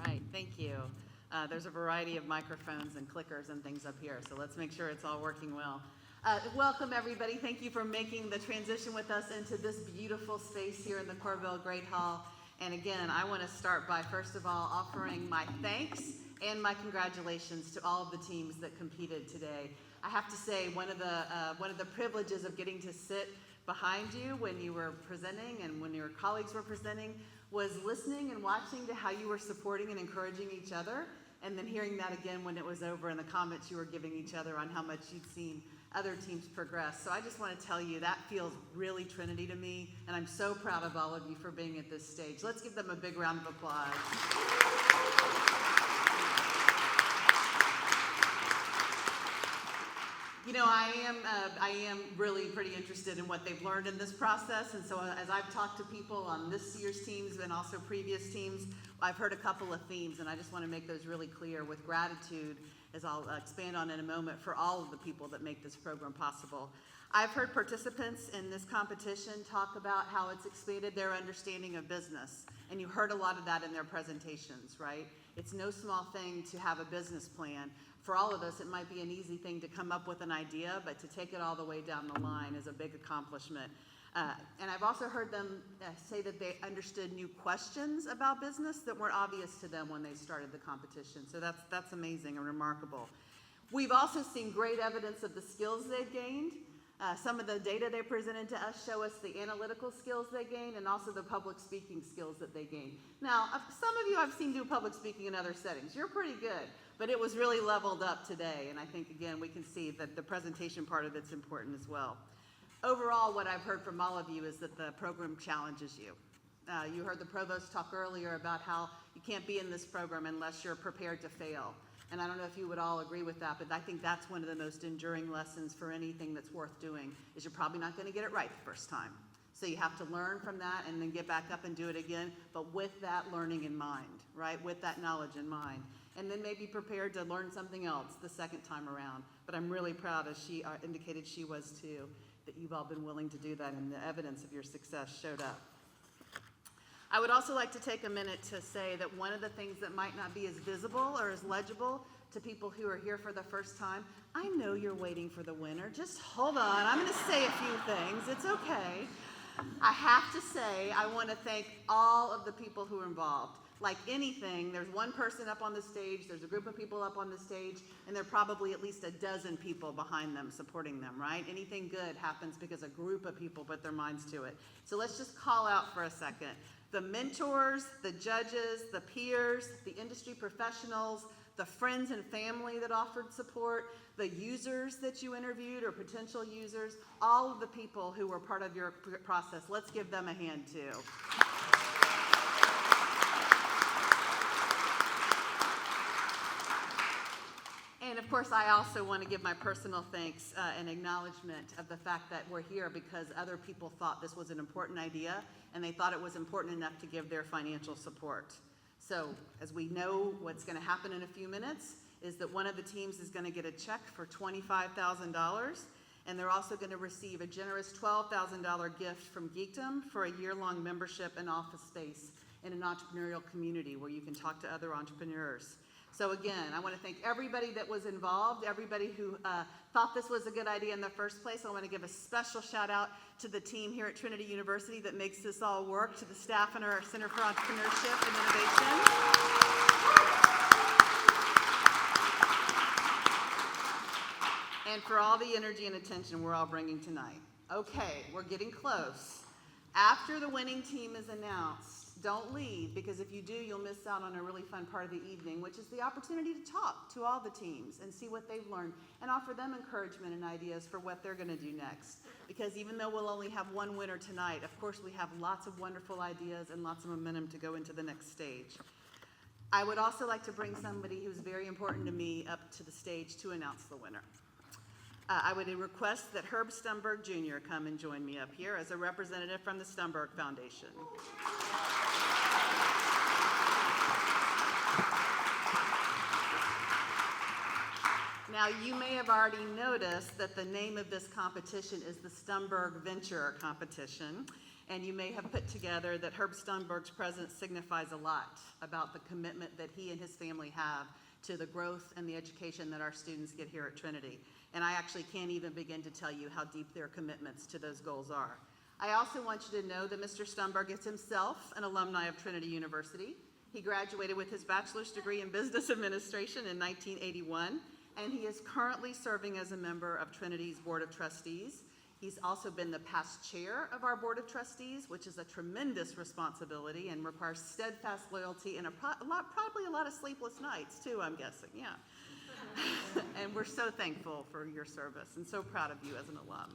Right, thank you. There's a variety of microphones and clickers and things up here, so let's make sure it's all working well. Welcome, everybody. Thank you for making the transition with us into this beautiful space here in the Corbell Great Hall. And again, I want to start by, first of all, offering my thanks and my congratulations to all of the teams that competed today. I have to say, one of the privileges of getting to sit behind you when you were presenting and when your colleagues were presenting was listening and watching to how you were supporting and encouraging each other, and then hearing that again when it was over and the comments you were giving each other on how much you'd seen other teams progress. So I just want to tell you that feels really Trinity to me, and I'm so proud of all of you for being at this stage. Let's give them a big round of applause. You know, I am really pretty interested in what they've learned in this process, and so as I've talked to people on this year's teams and also previous teams, I've heard a couple of themes, and I just want to make those really clear with gratitude, as I'll expand on in a moment, for all of the people that make this program possible. I've heard participants in this competition talk about how it's expanded their understanding of business, and you heard a lot of that in their presentations, right? It's no small thing to have a business plan. For all of us, it might be an easy thing to come up with an idea, but to take it all the way down the line is a big accomplishment. And I've also heard them say that they understood new questions about business that weren't obvious to them when they started the competition. So that's amazing and remarkable. We've also seen great evidence of the skills they've gained. Some of the data they presented to us show us the analytical skills they gained and also the public speaking skills that they gained. Now, some of you I've seen do public speaking in other settings. You're pretty good, but it was really leveled up today. And I think, again, we can see that the presentation part of it's important as well. Overall, what I've heard from all of you is that the program challenges you. You heard the provost talk earlier about how you can't be in this program unless you're prepared to fail. And I don't know if you would all agree with that, but I think that's one of the most enduring lessons for anything that's worth doing, is you're probably not going to get it right the first time. So you have to learn from that and then get back up and do it again, but with that learning in mind, right? With that knowledge in mind. And then maybe prepared to learn something else the second time around. But I'm really proud, as she indicated she was too, that you've all been willing to do that, and the evidence of your success showed up. I would also like to take a minute to say that one of the things that might not be as visible or as legible to people who are here for the first time, I know you're waiting for the winner. Just hold on. I'm going to say a few things. It's okay. I have to say I want to thank all of the people who are involved. Like anything, there's one person up on the stage, there's a group of people up on the stage, and there are probably at least a dozen people behind them supporting them, right? Anything good happens because a group of people put their minds to it. So let's just call out for a second. The mentors, the judges, the peers, the industry professionals, the friends and family that offered support, the users that you interviewed or potential users, all of the people who were part of your process. Let's give them a hand too. And of course, I also want to give my personal thanks and acknowledgement of the fact that we're here because other people thought this was an important idea and they thought it was important enough to give their financial support. So as we know, what's going to happen in a few minutes is that one of the teams is going to get a check for $25,000, and they're also going to receive a generous $12,000 gift from Geekdom for a year-long membership and office space in an entrepreneurial community where you can talk to other entrepreneurs. So again, I want to thank everybody that was involved, everybody who thought this was a good idea in the first place. I want to give a special shout out to the team here at Trinity University that makes this all work, to the staff in our Center for Entrepreneurship and Innovation. And for all the energy and attention we're all bringing tonight. Okay, we're getting close. After the winning team is announced, don't leave, because if you do, you'll miss out on a really fun part of the evening, which is the opportunity to talk to all the teams and see what they've learned and offer them encouragement and ideas for what they're going to do next. Because even though we'll only have one winner tonight, of course we have lots of wonderful ideas and lots of momentum to go into the next stage. I would also like to bring somebody who's very important to me up to the stage to announce the winner. I would request that Herb Stumberg Jr. come and join me up here as a representative from the Stumberg Foundation. Now, you may have already noticed that the name of this competition is the Stumberg Venture Competition, and you may have put together that Herb Stumberg's presence signifies a lot about the commitment that he and his family have to the growth and the education that our students get here at Trinity. And I actually can't even begin to tell you how deep their commitments to those goals are. I also want you to know that Mr. Stumberg is himself an alumni of Trinity University. He graduated with his bachelor's degree in business administration in 1981, and he is currently serving as a member of Trinity's Board of Trustees. He's also been the past chair of our Board of Trustees, which is a tremendous responsibility and requires steadfast loyalty and probably a lot of sleepless nights too, I'm guessing, yeah. And we're so thankful for your service and so proud of you as an alum.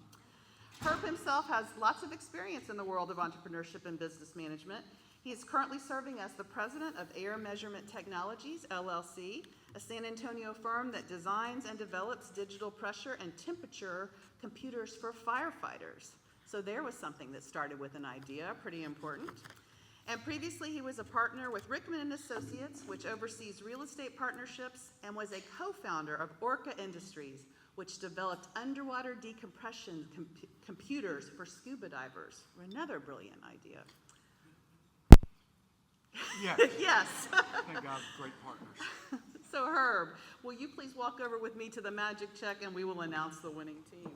Herb himself has lots of experience in the world of entrepreneurship and business management. He is currently serving as the president of Air Measurement Technologies, LLC, a San Antonio firm that designs and develops digital pressure and temperature computers for firefighters. So there was something that started with an idea, pretty important. And previously he was a partner with Rickman & Associates, which oversees real estate partnerships, and was a co-founder of Orca Industries, which developed underwater decompression computers for scuba divers. Another brilliant idea. Yes. Yes. Thank God, great partners. So Herb, will you please walk over with me to the magic check and we will announce the winning team.